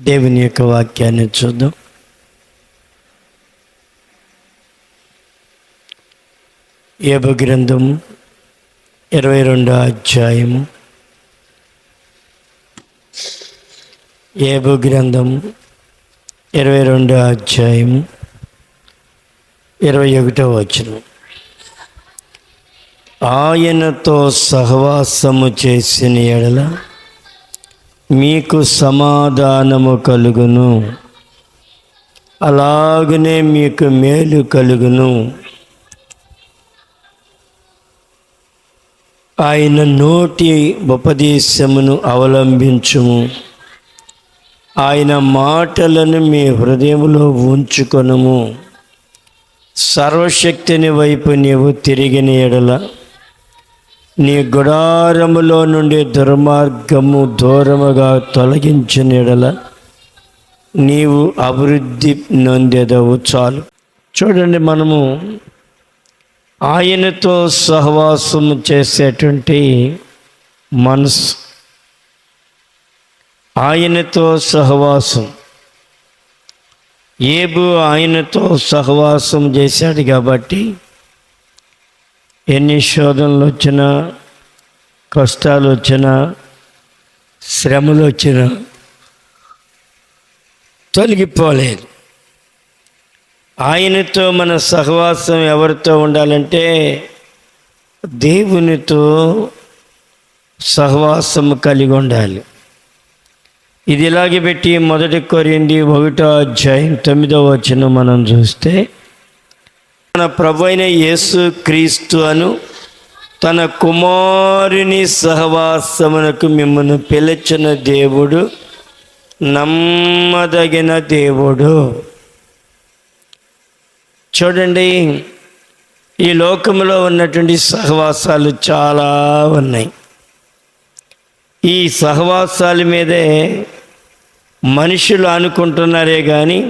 దేవుని యొక్క వాక్యాన్ని చూద్దాం. యోబు గ్రంథము 22వ అధ్యాయము. యోబు గ్రంథము 22వ అధ్యాయము 21వ వచనం. ఆయనతో సహవాసము చేసిన ఎడల మీకు సమాధానము కలుగును, అలాగనే మీకు మేలు కలుగును. ఆయన నోటి ఉపదేశమును అవలంబించుము, ఆయన మాటలను మీ హృదయములో ఉంచుకొనుము. సర్వశక్తిని వైపు నీవు తిరిగిన ఎడల నీ గుడారములో నుండి దుర్మార్గము దూరముగా తొలగించిన ఎడల నీవు అభివృద్ధి నొందెదవు. చాలు. చూడండి, మనము ఆయనతో సహవాసం చేసేటువంటి మనసు, ఆయనతో సహవాసం. యోబు ఆయనతో సహవాసం చేశాడు కాబట్టి ఎన్ని శోధనలు వచ్చినా, కష్టాలు వచ్చినా, శ్రమలు వచ్చినా తొలగిపోలేదు. ఆయనతో మన సహవాసం ఎవరితో ఉండాలంటే దేవునితో సహవాసం కలిగి ఉండాలి. ఇది ఇలాగే పెట్టి 1 కొరింథీ 1వ అధ్యాయం 9వ వచనం మనం చూస్తే, మన ప్రభువైన యేసు క్రీస్తు అను తన కుమారుని సహవాసమునకు మిమ్మల్ని పిలిచిన దేవుడు నమ్మదగిన దేవుడు. చూడండి, ఈ లోకంలో ఉన్నటువంటి సహవాసాలు చాలా ఉన్నాయి. ఈ సహవాసాల మీదే మనుషులు అనుకుంటున్నారే కానీ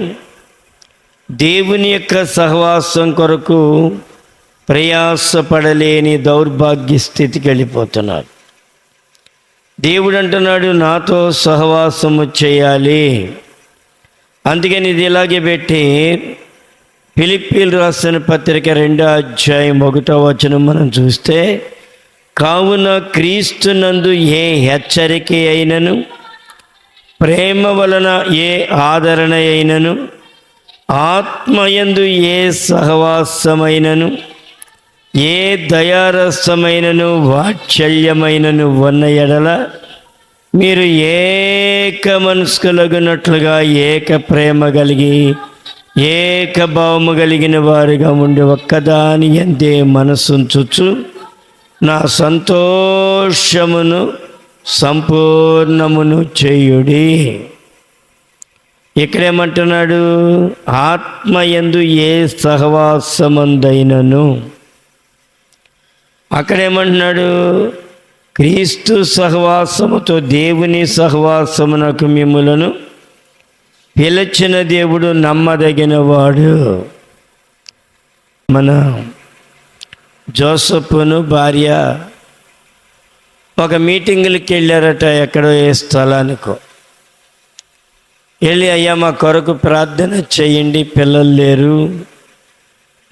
దేవుని యొక్క సహవాసం కొరకు ప్రయాసపడలేని దౌర్భాగ్య స్థితికి వెళ్ళిపోతున్నారు. దేవుడు అంటున్నాడు, నాతో సహవాసము చేయాలి. అందుకని ఇది ఇలాగే పెట్టి ఫిలిప్పీలు రాసిన పత్రిక 2వ అధ్యాయం 1వ వచనం మనం చూస్తే, కావున క్రీస్తునందు ఏ హెచ్చరిక అయినను, ప్రేమ వలన ఏ ఆదరణ అయినను, ఆత్మయందు ఏ సహవాసమైనను, ఏ దయారసమైనను, వాత్సల్యమైనను ఉన్న ఎడల మీరు ఏక మనస్కులగునట్లుగా ఏక ప్రేమ కలిగి ఏక భావము కలిగిన వారుగా ఉండి ఒక్కదాని యందే మనసుంచుచు నా సంతోషమును సంపూర్ణమును చేయుడి. ఇక్కడేమంటున్నాడు? ఆత్మయందు ఏ సహవాసమందైనను. అక్కడేమంటున్నాడు? క్రీస్తు సహవాసముతో దేవుని సహవాసమునకు మిమ్ములను పిలిచిన దేవుడు నమ్మదగిన వాడు. మన జోసెఫ్ను భార్య ఒక మీటింగులకి వెళ్ళారట, ఎక్కడో ఏ స్థలానికో వెళ్ళి, అయ్యా మా కొరకు ప్రార్థన చేయండి, పిల్లలు లేరు,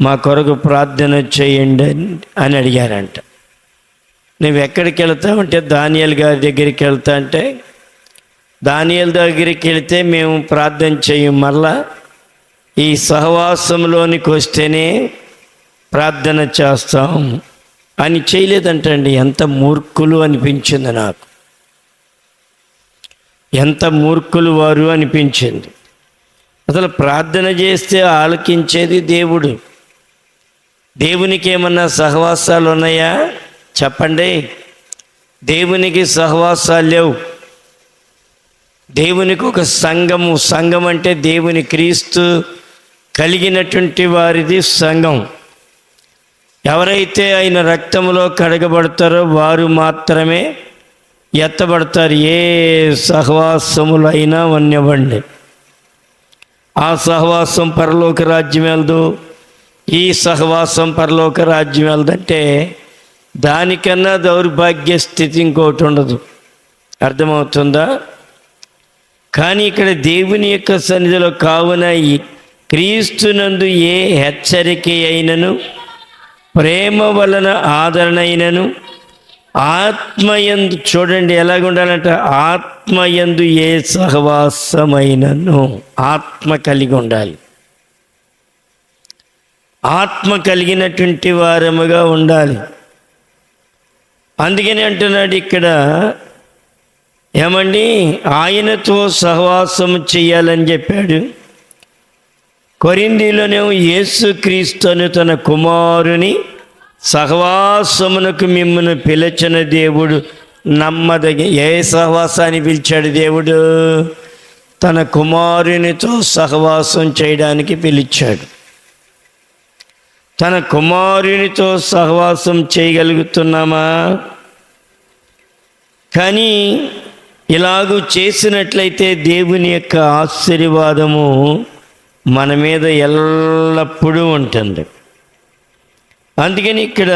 మా కొరకు ప్రార్థన చేయండి అని అడిగారంట. నువ్వు ఎక్కడికి వెళ్తావంటే దానియేలు గారి దగ్గరికి వెళ్తా అంటే, దానియేలు దగ్గరికి వెళితే మేము ప్రార్థన చేయం, మళ్ళా ఈ సహవాసంలోనికి వస్తేనే ప్రార్థన చేస్తాం అని చేయలేదంటండి. ఎంత మూర్ఖులు అనిపించింది నాకు, ఎంత మూర్ఖులు వారు అనిపించింది. అసలు ప్రార్థన చేస్తే ఆలకించేది దేవుడు. దేవునికి ఏమన్నా సహవాసాలు ఉన్నాయా చెప్పండి? దేవునికి సహవాసాలు లేవు. దేవునికి ఒక సంఘము, సంఘం అంటే దేవుని క్రీస్తు కలిగినటువంటి వారిది సంఘం. ఎవరైతే ఆయన రక్తంలో కడగబడతారో వారు మాత్రమే ఎత్తబడతారు. ఏ సహవాసములైనా ఉన్నవ్వండి, ఆ సహవాసం పరలోక రాజ్యం వెళ్దు, ఈ సహవాసం పరలోక రాజ్యం వెళ్దంటే దానికన్నా దౌర్భాగ్య స్థితి ఇంకోటి ఉండదు. అర్థమవుతుందా? కానీ ఇక్కడ దేవుని యొక్క సన్నిధిలో కావున ఈ క్రీస్తునందు ఏ హెచ్చరిక అయినను, ప్రేమ వలన ఆదరణ అయినను, ఆత్మయందు, చూడండి ఎలాగుండాలంట, ఆత్మయందు ఏ సహవాసమైనను, ఆత్మ కలిగి ఉండాలి. ఆత్మ కలిగినటువంటి వారముగా ఉండాలి. అందుకని అంటున్నాడు ఇక్కడ, ఏమండి, ఆయనతో సహవాసం చేయాలని చెప్పాడు. కొరింథీలోనేమో యేసుక్రీస్తును తన కుమారుని సహవాసమునకు మిమ్మల్ని పిలిచిన దేవుడు ఏ సహవాసాన్ని పిలిచాడు దేవుడు? తన కుమారునితో సహవాసం చేయడానికి పిలిచాడు. తన కుమారునితో సహవాసం చేయగలుగుతున్నామా? కానీ ఇలాగూ చేసినట్లయితే దేవుని యొక్క ఆశీర్వాదము మన మీద ఎల్లప్పుడూ ఉంటుంది. అందుకని ఇక్కడ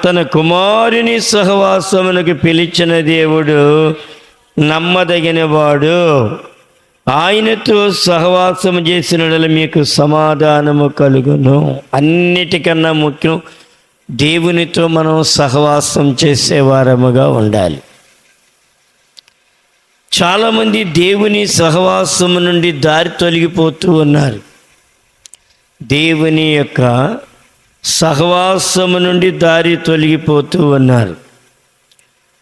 తన కుమారుని సహవాసమునకు పిలిచిన దేవుడు నమ్మదగిన వాడు. ఆయనతో సహవాసము చేసిన మీకు సమాధానము కలుగును. అన్నిటికన్నా ముఖ్యం దేవునితో మనం సహవాసం చేసేవారముగా ఉండాలి. చాలామంది దేవుని సహవాసము నుండి దారి తొలగిపోతూ ఉన్నారు. దేవుని యొక్క సహవాసము నుండి దారి తొలగిపోతూ ఉన్నారు.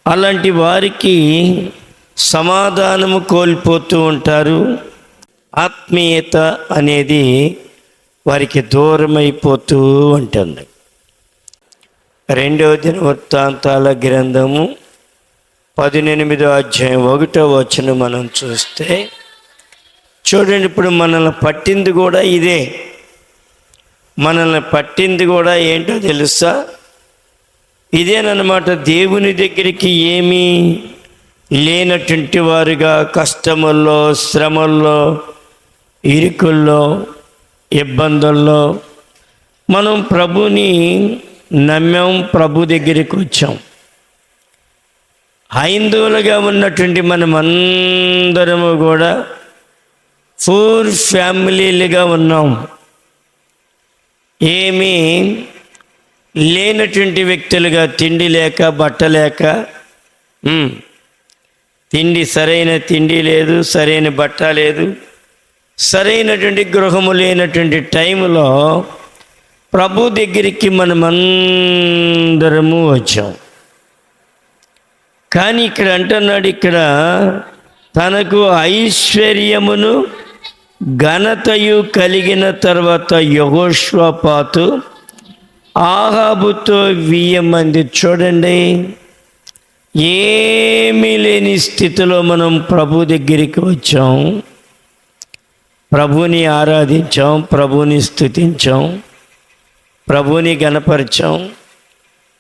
అలాంటి వారికి సమాధానము కోల్పోతూ ఉంటారు. ఆత్మీయత అనేది వారికి దూరమైపోతూ ఉంటుంది. 2వ దినవృత్తాంతాల గ్రంథము 18వ అధ్యాయం 1వ వచనం మనం చూస్తే, చూడండి, ఇప్పుడు మనల్ని పట్టింది కూడా ఇదే. మనల్ని పట్టింది కూడా ఏంటో తెలుసా? ఇదేనమాట. దేవుని దగ్గరికి ఏమీ లేనటువంటి వారుగా కష్టముల్లో, శ్రమల్లో, ఇరుకుల్లో, ఇబ్బందుల్లో మనం ప్రభుని నమ్మాం, ప్రభు దగ్గరికి వచ్చాం. హైందవులుగా ఉన్నటువంటి మనమందరము కూడా 4 ఫ్యామిలీలుగా ఉన్నాం. ఏమీ లేనటువంటి వ్యక్తులుగా, తిండి లేక, బట్ట లేక, సరైన తిండి లేదు, సరైన బట్ట లేదు, సరైనటువంటి గృహము లేనటువంటి టైంలో ప్రభు దగ్గరికి మనమందరము వచ్చాం. కానీ ఇక్కడ అంటున్నాడు, ఇక్కడ తనకు ఐశ్వర్యమును ఘనతయు కలిగిన తర్వాత యెహోషాపాతు ఆహాబుతో 1000 మంది. చూడండి, ఏమీ లేని స్థితిలో మనం ప్రభు దగ్గరికి వచ్చాం, ప్రభుని ఆరాధించాం, ప్రభుని స్తుతించాం, ప్రభుని గణపరిచాం.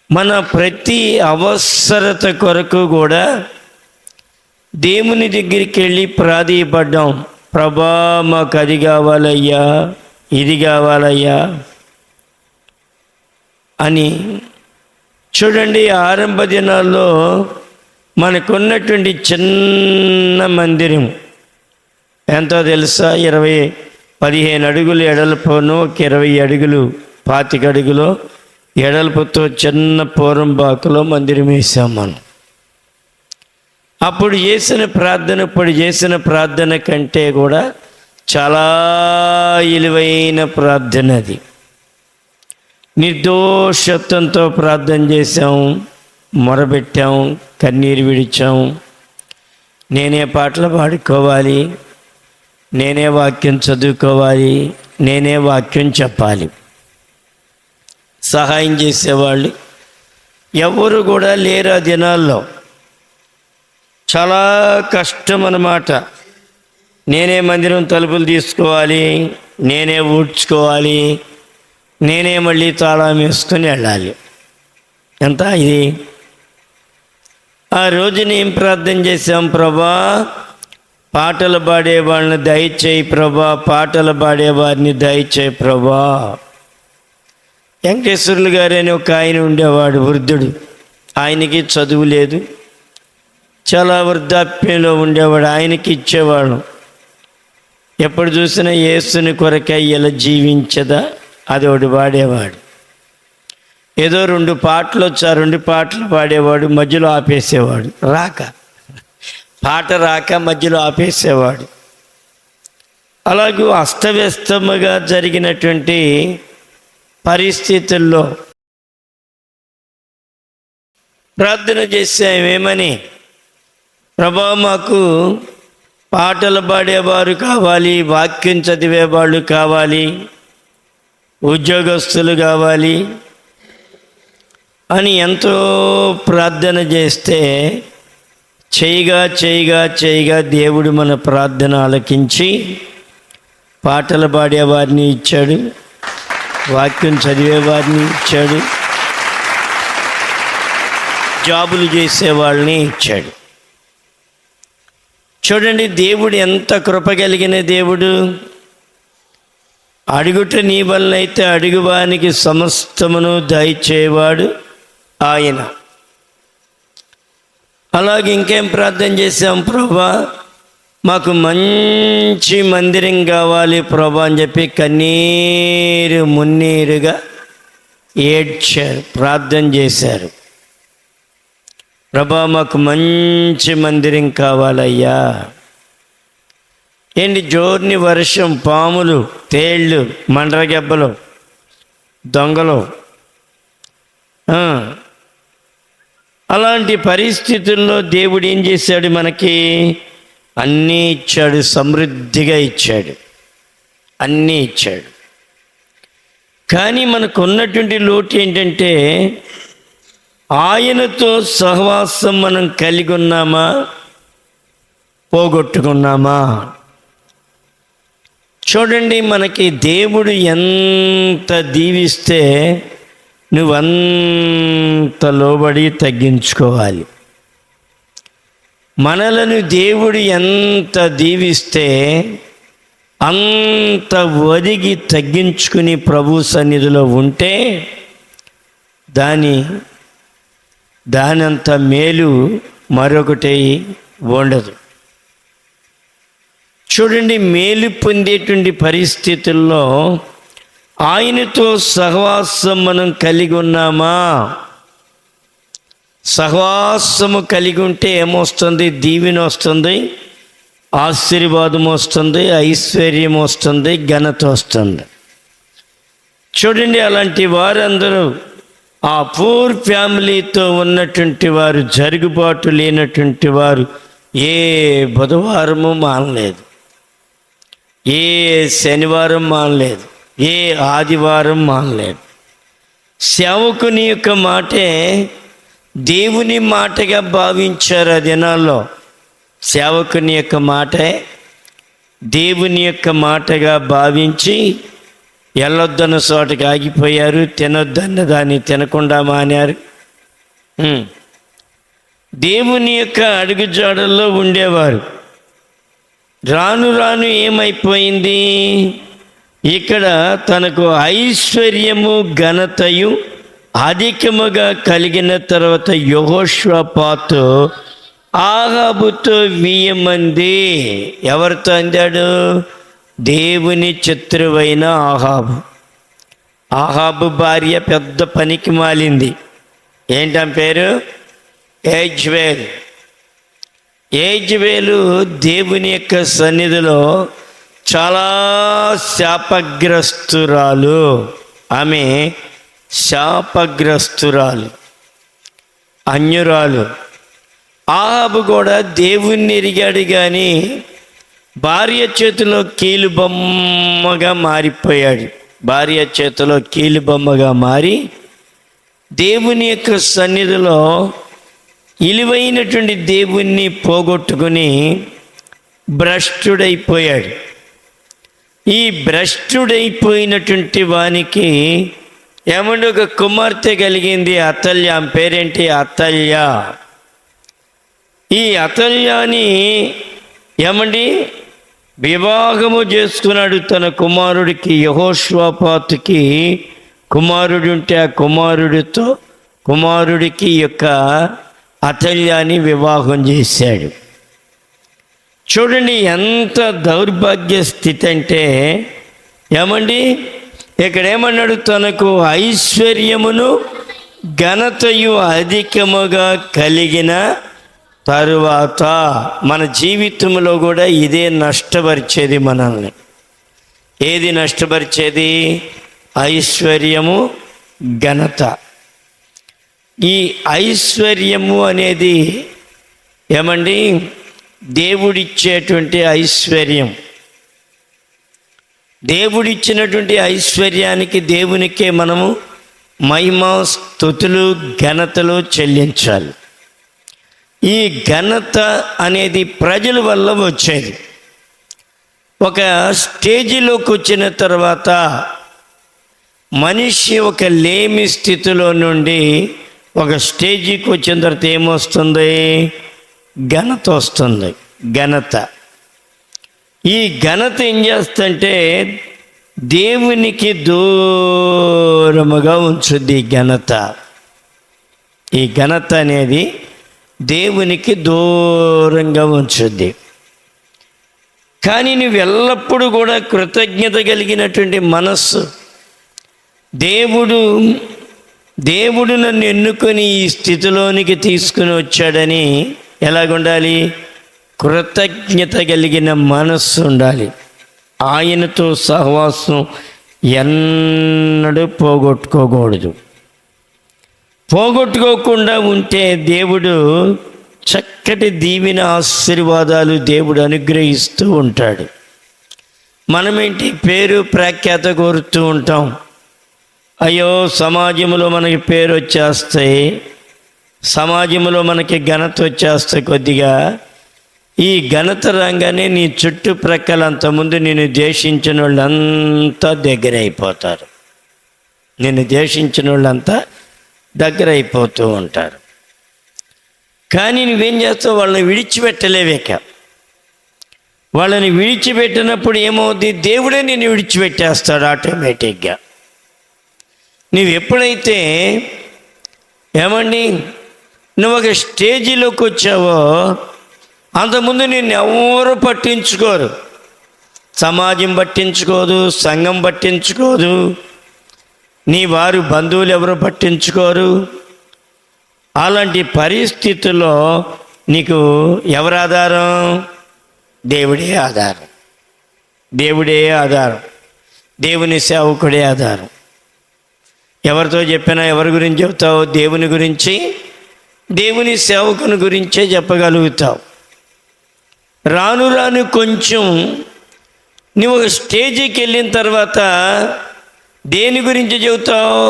మన ప్రతి అవసరత కొరకు కూడా దేవుని దగ్గరికి వెళ్ళి ప్రాధేయపడ్డాం. ప్రభా, మాకు అది కావాలయ్యా, ఇది కావాలయ్యా అని. చూడండి, ఆరంభ దినాల్లో మనకున్నటువంటి చిన్న మందిరం ఎంతో తెలుసా? 15 అడుగులు ఎడల్పును, 20 అడుగులు 25 అడుగులు ఎడల్పుతో చిన్న పూర్వం బాకులో మందిరం వేసాం మనం. అప్పుడు చేసిన ప్రార్థన ఇప్పుడు చేసిన ప్రార్థన కంటే కూడా చాలా విలువైన ప్రార్థన అది. నిర్దోషత్వంతో ప్రార్థన చేసాం, మొరబెట్టాం, కన్నీరు విడిచాం. నేనే పాటలు పాడుకోవాలి, నేనే వాక్యం చదువుకోవాలి, నేనే వాక్యం చెప్పాలి. సహాయం చేసేవాళ్ళు ఎవరు కూడా లేరు ఆ దినాల్లో. చాలా కష్టం అన్నమాట. నేనే మందిరం తలుపులు తీసుకోవాలి, నేనే ఊడ్చుకోవాలి, నేనే మళ్ళీ తాళం వేసుకొని వెళ్ళాలి. ఎంత ఇది? ఆ రోజున ఏం ప్రార్థన చేశాం? ప్రభా, పాటలు పాడేవాళ్ళని దయచేయి ప్రభా, పాటలు పాడేవారిని దయచేయి ప్రభా. వెంకటేశ్వర్లు గారు అని ఒక ఆయన ఉండేవాడు, వృద్ధుడు. ఆయనకి చదువు లేదు, చాలా వృద్ధాప్యంలో ఉండేవాడు, ఆయనకి ఇచ్చేవాడు. ఎప్పుడు చూసినా యేసుని కొరకై ఇలా జీవించదా అది ఒకటి పాడేవాడు. ఏదో 2 పాటలు వచ్చా 2 పాటలు పాడేవాడు, మధ్యలో ఆపేసేవాడు. పాట రాక మధ్యలో ఆపేసేవాడు. అలాగే అస్తవ్యస్తముగా జరిగినటువంటి పరిస్థితుల్లో ప్రార్థన చేసామేమని, ప్రభా మాకు పాటలు పాడేవారు కావాలి, వాక్యం చదివేవాళ్ళు కావాలి, ఉద్యోగస్తులు కావాలి అని ఎంతో ప్రార్థన చేస్తే చేయగా దేవుడు మన ప్రార్థన ఆలకించి పాటలు పాడేవారిని ఇచ్చాడు, వాక్యం చదివేవారిని ఇచ్చాడు, జాబులు చేసేవాళ్ళని ఇచ్చాడు. చూడండి, దేవుడు ఎంత కృప కలిగిన దేవుడు. అడుగుట నీ వల్ల అయితే అడుగువానికి సమస్తమును దయచేవాడు ఆయన. అలాగే ఇంకేం ప్రార్థన చేశాం, ప్రభా మాకు మంచి మందిరం కావాలి ప్రభా అని చెప్పి కన్నీరు మున్నీరుగా ఏడ్చారు, ప్రార్థన చేశారు. ప్రభా మాకు మంచి మందిరం కావాలయ్యా. ఏంటి జోర్ని వర్షం, పాములు, తేళ్ళు, మండ్రగెబ్బలు, దొంగలు, అలాంటి పరిస్థితుల్లో దేవుడు ఏం చేశాడు, మనకి అన్నీ ఇచ్చాడు, సమృద్ధిగా ఇచ్చాడు, అన్నీ ఇచ్చాడు. కానీ మనకు ఉన్నటువంటి లోటు ఏంటంటే ఆయనతో సహవాసం మనం కలిగి ఉన్నామా, పోగొట్టుకున్నామా? చూడండి, మనకి దేవుడు ఎంత దీవిస్తే నువ్వంత లోబడి తగ్గించుకోవాలి. మనలను దేవుడు ఎంత దీవిస్తే అంత ఒదిగి తగ్గించుకుని ప్రభు సన్నిధిలో ఉంటే దానంత మేలు మరొకటి ఉండదు. చూడండి, మేలు పొందేటువంటి పరిస్థితుల్లో ఆయనతో సహవాసం మనం కలిగి ఉన్నామా? సహవాసము కలిగి ఉంటే ఏమొస్తుంది? దీవెన వస్తుంది, ఆశీర్వాదం వస్తుంది, ఐశ్వర్యం వస్తుంది, ఘనత వస్తుంది. చూడండి, అలాంటి వారందరూ ఆ పూర్ ఫ్యామిలీతో ఉన్నటువంటి వారు, జరుగుబాటు లేనటువంటి వారు ఏ బుధవారము మానలేదు, ఏ శనివారం మానలేదు, ఏ ఆదివారం మానలేదు. సేవకుని యొక్క మాటే దేవుని మాటగా భావించారు. ఆ దినాల్లో సేవకుని యొక్క మాటే దేవుని యొక్క మాటగా భావించి వెళ్ళొద్దన్న చోటకి ఆగిపోయారు, తినొద్దన్న దాన్ని తినకుండా మానారు. దేవుని యొక్క అడుగుజాడల్లో ఉండేవారు. రాను రాను ఏమైపోయింది? ఇక్కడ తనకు ఐశ్వర్యము ఘనతయు అధికముగా కలిగిన తర్వాత యెహోషాపాతు ఆహాబుతో 1000 మంది. ఎవరితో అందాడు? దేవుని శత్రువైన ఆహాబు భార్య పెద్ద పనికి మాలింది. ఏంటం పేరు? యెజ్బేలు దేవుని యొక్క సన్నిధిలో చాలా శాపగ్రస్తురాలు. ఆమె శాపగ్రస్తురాలు, అన్యురాలు. ఆహాబు కూడా దేవుణ్ణి ఎరిగాడు, కానీ భార్య చేతిలో కీలుబొమ్మగా మారిపోయాడు. భార్య చేతిలో కీలుబొమ్మగా మారి దేవుని యొక్క సన్నిధిలో ఇలువైనటువంటి దేవుణ్ణి పోగొట్టుకుని భ్రష్టుడైపోయాడు. ఈ భ్రష్టుడైపోయినటువంటి వానికి ఏమంటే ఒక కుమార్తె కలిగింది, అతల్య. ఆమె పేరేంటి? అతల్య. ఈ అతల్యాని ఏమండి వివాహము చేసుకున్నాడు తన కుమారుడికి. యెహోషాపాతుకి కుమారుడు ఉంటే ఆ కుమారుడికి యొక్క అతల్యాని వివాహం చేశాడు. చూడండి ఎంత దౌర్భాగ్య స్థితి అంటే, ఏమండి ఇక్కడ ఏమన్నాడు, తనకు ఐశ్వర్యమును ఘనతయు అధికముగా కలిగిన తరువాత. మన జీవితంలో కూడా ఇదే నష్టపరిచేది మనల్ని. ఏది నష్టపరిచేది? ఐశ్వర్యము, ఘనత. ఈ ఐశ్వర్యము అనేది ఏమండి దేవుడిచ్చేటువంటి ఐశ్వర్యం. దేవుడిచ్చినటువంటి ఐశ్వర్యానికి దేవునికే మనము మహిమ, స్తుతులు, ఘనతలు చెల్లించాలి. ఈ ఘనత అనేది ప్రజల వల్ల వచ్చేది. ఒక స్టేజిలోకి వచ్చిన తర్వాత మనిషి ఒక లేమి స్థితిలో నుండి ఒక స్టేజీకి వచ్చిన తర్వాత ఏమొస్తుంది? ఘనత వస్తుంది. ఘనత. ఈ ఘనత ఏం చేస్తుంటే దేవునికి దూరముగా ఉంచుద్ది. ఘనత, ఈ ఘనత అనేది దేవునికి దూరంగా ఉంచుద్ది. కానీ నువ్వు ఎల్లప్పుడూ కూడా కృతజ్ఞత కలిగినటువంటి మనస్సు, దేవుడు నన్ను ఎన్నుకొని ఈ స్థితిలోనికి తీసుకుని వచ్చాడని ఎలాగుండాలి? కృతజ్ఞత కలిగిన మనస్సు ఉండాలి. ఆయనతో సహవాసం ఎన్నడూ పోగొట్టుకోకూడదు. పోగొట్టుకోకుండా ఉంటే దేవుడు చక్కటి దీవెన, ఆశీర్వాదాలు దేవుడు అనుగ్రహిస్తూ ఉంటాడు. మనమేంటి పేరు ప్రఖ్యాత కోరుతూ ఉంటాం. అయ్యో సమాజంలో మనకి పేరు వచ్చేస్తాయి, సమాజంలో మనకి ఘనత వచ్చేస్తాయి. కొద్దిగా ఈ ఘనత రంగానే నీ చుట్టుప్రక్కల అంతకుముందు నేను ద్వేషించిన వాళ్ళంతా దగ్గర అయిపోతారు. నిన్ను ద్వేషించిన వాళ్ళంతా దగ్గర అయిపోతూ ఉంటారు. కానీ నువ్వేం చేస్తావు? వాళ్ళని విడిచిపెట్టలేవేక. వాళ్ళని విడిచిపెట్టినప్పుడు ఏమవుద్ది? దేవుడే నిన్ను విడిచిపెట్టేస్తాడు ఆటోమేటిక్గా. నువ్వు ఎప్పుడైతే ఏమండి నువ్వు ఒక స్టేజీలోకి వచ్చావో అంతకుముందు నిన్ను ఎవరు పట్టించుకోరు. సమాజం పట్టించుకోదు, సంఘం పట్టించుకోదు, నీ వారు బంధువులు ఎవరు పట్టించుకోరు. అలాంటి పరిస్థితుల్లో నీకు ఎవరు ఆధారం? దేవుడే ఆధారం. దేవుడే ఆధారం. దేవుని సేవకుడే ఆధారం. ఎవరితో చెప్పినా ఎవరి గురించి చెప్తావు? దేవుని గురించి, దేవుని సేవకుని గురించే చెప్పగలుగుతావు. రాను రాను కొంచెం నువ్వు ఒక స్టేజీకి వెళ్ళిన తర్వాత దేని గురించి చెబుతావు?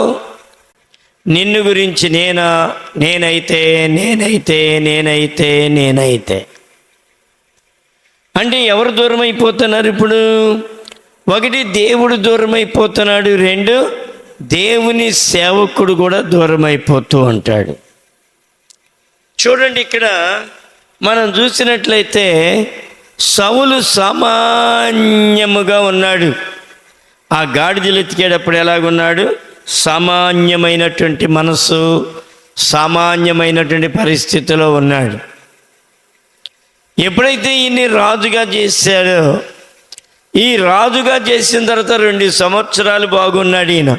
నిన్ను గురించి. నేనైతే అంటే ఎవరు దూరం అయిపోతున్నారు ఇప్పుడు? ఒకటి, దేవుడు దూరం అయిపోతున్నాడు. రెండు, దేవుని సేవకుడు కూడా దూరం అయిపోతూ ఉంటాడు. చూడండి, ఇక్కడ మనం చూసినట్లయితే సౌలు సామాన్యముగా ఉన్నాడు. ఆ గాడిదలు ఎత్తికేటప్పుడు ఎలాగున్నాడు? సామాన్యమైనటువంటి మనసు, సామాన్యమైనటువంటి పరిస్థితిలో ఉన్నాడు. ఎప్పుడైతే ఈయన్ని రాజుగా చేశాడో, ఈ రాజుగా చేసిన తర్వాత 2 సంవత్సరాలు బాగున్నాడు ఈయన.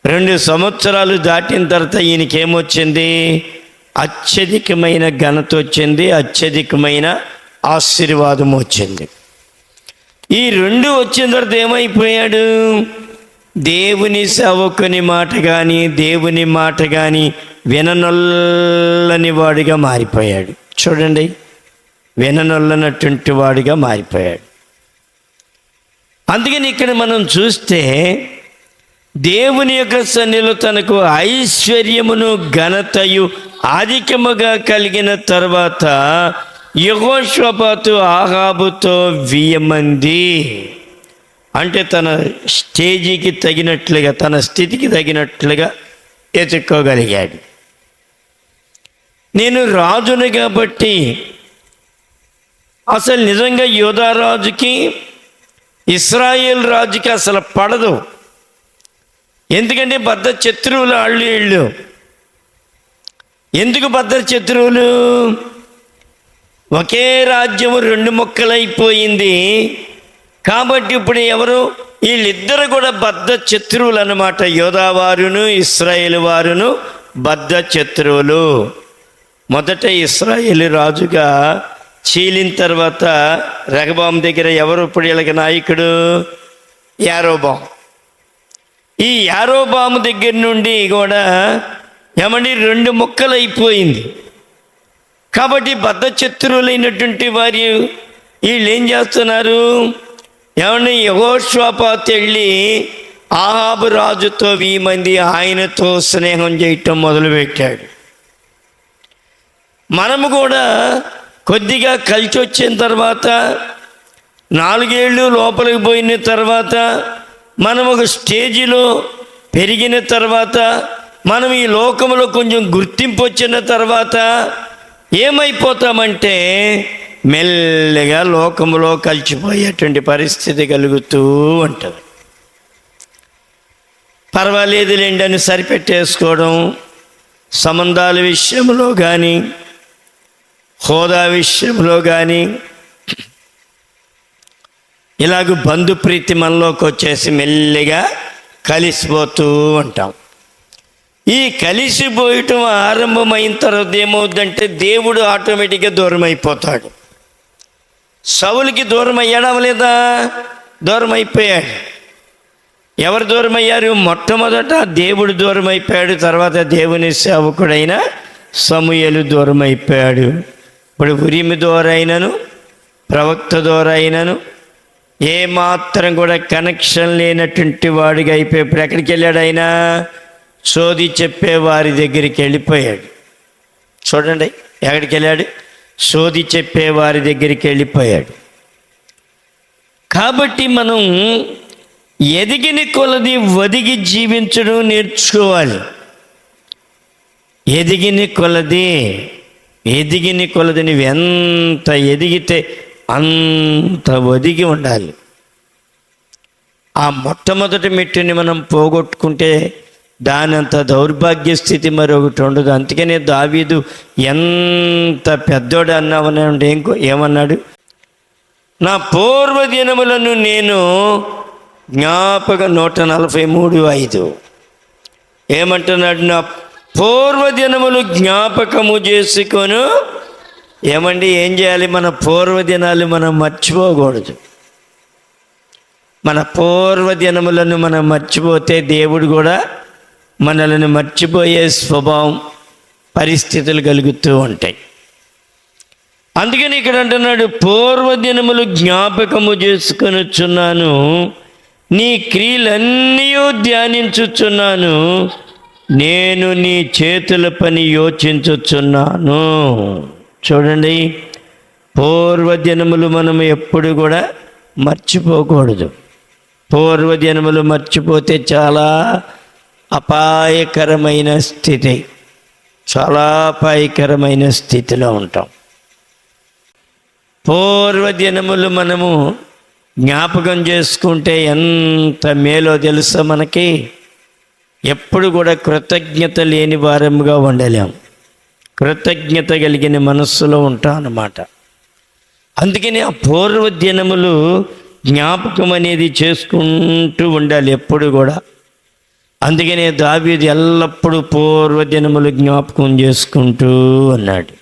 2 సంవత్సరాలు దాటిన తర్వాత ఈయనకేమొచ్చింది? అత్యధికమైన ఘనత వచ్చింది, అత్యధికమైన ఆశీర్వాదం వచ్చింది. ఈ 2 వచ్చిన తర్వాత ఏమైపోయాడు? దేవుని సేవకుని మాట కానీ, దేవుని మాట కానీ విననొల్లని వాడిగా మారిపోయాడు. చూడండి, విననొల్లనటువంటి వాడిగా మారిపోయాడు. అందుకని ఇక్కడ మనం చూస్తే దేవుని యొక్క సన్నిధిలో తనకు ఐశ్వర్యమును ఘనతయు అధికముగా కలిగిన తర్వాత యెహోషాపాతు ఆహాబుతో 1000 మంది, అంటే తన స్టేజీకి తగినట్లుగా, తన స్థితికి తగినట్లుగా ఎత్తుక్కోగలిగాడు. నేను రాజును కాబట్టి అసలు నిజంగా యూదా రాజుకి, ఇశ్రాయేల్ రాజుకి అసలు పడదు. ఎందుకంటే బద్ధ శత్రువులు వాళ్ళు వీళ్ళు. ఎందుకు బద్ధ శత్రువులు? ఒకే రాజ్యము రెండు ముక్కలైపోయింది కాబట్టి ఇప్పుడు ఎవరు? వీళ్ళిద్దరు కూడా బద్ధ శత్రువులు అన్నమాట. యోధావారును ఇశ్రాయేలు వారును బద్ధ శత్రువులు. మొదట ఇశ్రాయేలు రాజుగా చీలిన తర్వాత రెహబాము దగ్గర ఎవరు ఇప్పుడు వీళ్ళకి నాయకుడు? యారోబాము. ఈ యారోబాము దగ్గర నుండి కూడా ఏమండి రెండు ముక్కలు అయిపోయింది కాబట్టి బద్ధ శత్రువులైనటువంటి వారు వీళ్ళు ఏం చేస్తున్నారు? ఏమండి యెహోషాపాతు వెళ్ళి ఆహాబు రాజుతో 1000 మంది ఆయనతో స్నేహం చేయటం మొదలుపెట్టాడు. మనము కూడా కొద్దిగా కలిసి వచ్చిన తర్వాత 4 ఏళ్ళు లోపలికి పోయిన తర్వాత మనం ఒక స్టేజిలో పెరిగిన తర్వాత మనం ఈ లోకంలో కొంచెం గుర్తింపు వచ్చిన తర్వాత ఏమైపోతామంటే మెల్లగా లోకంలో కలిసిపోయేటువంటి పరిస్థితి కలుగుతూ ఉంటుంది. పర్వాలేదులేండి అని సరిపెట్టేసుకోవడం, సంబంధాల విషయంలో కానీ హోదా విషయంలో కానీ ఇలాగ బంధుప్రీతి మనలోకి వచ్చేసి మెల్లిగా కలిసిపోతూ ఉంటాం. ఈ కలిసిపోయటం ఆరంభమైన తర్వాత ఏమవుద్దంటే దేవుడు ఆటోమేటిక్గా దూరం అయిపోతాడు. సౌలుకి దూరం అయ్యాడా లేదా? దూరం అయిపోయాడు. ఎవరు దూరం అయ్యారు? మొట్టమొదట దేవుడు దూరం అయిపోయాడు. తర్వాత దేవుని సేవకుడైన సమూయేలు దూరం అయిపోయాడు. ఇప్పుడు ఉరిమి ద్వారా అయినను ప్రవక్త ద్వారా అయినను ఏమాత్రం కూడా కనెక్షన్ లేనటువంటి వాడిగా అయిపోయి ఇప్పుడు ఎక్కడికి వెళ్ళాడు? ఆయన సోది చెప్పే వారి దగ్గరికి వెళ్ళిపోయాడు. చూడండి ఎక్కడికి వెళ్ళాడు? సోది చెప్పే వారి దగ్గరికి వెళ్ళిపోయాడు. కాబట్టి మనం ఎదిగిన కొలది ఒదిగి జీవించడం నేర్చుకోవాలి. ఎదిగిన కొలది నువ్వు ఎంత ఎదిగితే అంత ఒదిగి ఉండాలి. ఆ మొట్టమొదటి మెట్టుని మనం పోగొట్టుకుంటే దాని అంత దౌర్భాగ్య స్థితి మరొకటి ఉండదు. అందుకనే దావీదు ఎంత పెద్దోడు అన్నావనంటే ఏమన్నాడు? నా పూర్వదినములను నేను జ్ఞాపక 143:5 ఏమంటున్నాడు? నా పూర్వదినములు జ్ఞాపకము చేసుకొను. ఏమండి ఏం చేయాలి? మన పూర్వదినాలు మనం మర్చిపోకూడదు. మన పూర్వదినములను మనం మర్చిపోతే దేవుడు కూడా మనల్ని మర్చిపోయే స్వభావం పరిస్థితులు కలుగుతూ ఉంటాయి. అందుకని ఇక్కడ అంటున్నాడు, పూర్వదినములు జ్ఞాపకము చేసుకొనుచున్నాను, నీ క్రియలన్నీ ధ్యానించుచున్నాను, నేను నీ చేతుల పని యోచించుచున్నాను. చూడండి, పూర్వదినములు మనం ఎప్పుడు కూడా మర్చిపోకూడదు. పూర్వదినములు మర్చిపోతే చాలా అపాయకరమైన స్థితి, చాలా అపాయకరమైన స్థితిలో ఉంటాం. పూర్వదినములు మనము జ్ఞాపకం చేసుకుంటే ఎంత మేలో తెలుసా మనకి. ఎప్పుడు కూడా కృతజ్ఞత లేని వారముగా ఉండలేం. కృతజ్ఞత కలిగిన మనస్సులో ఉంటాం అన్నమాట. అందుకని ఆ పూర్వదినములు జ్ఞాపకం అనేది చేసుకుంటూ ఉండాలి ఎప్పుడు కూడా. అందుకనే దావీదు ఎల్లప్పుడూ పూర్వదినములు జ్ఞాపకం చేసుకుంటూ అన్నాడు.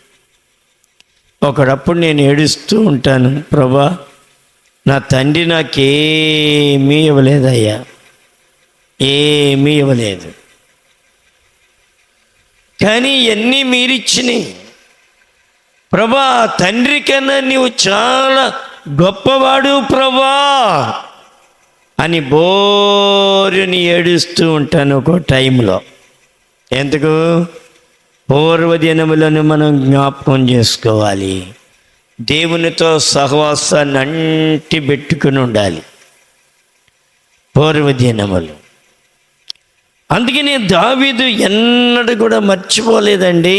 ఒకడప్పుడు నేను ఏడుస్తూ ఉంటాను, ప్రభా నా తండ్రి నాకేమీ ఇవ్వలేదయ్యా, ఏమీ ఇవ్వలేదు, కానీ ఇవన్నీ మీరిచ్చినాయి ప్రభా, తండ్రి కన్నా నీవు చాలా గొప్పవాడు ప్రభా అని బోరుని ఏడుస్తూ ఉంటాను ఒక టైంలో. ఎందుకు? పూర్వదినములను మనం జ్ఞాపకం చేసుకోవాలి. దేవునితో సహవాసాన్ని అంటి పెట్టుకుని ఉండాలి పూర్వదినములు. అందుకని దావీదు ఎన్నడూ కూడా మర్చిపోలేదండి.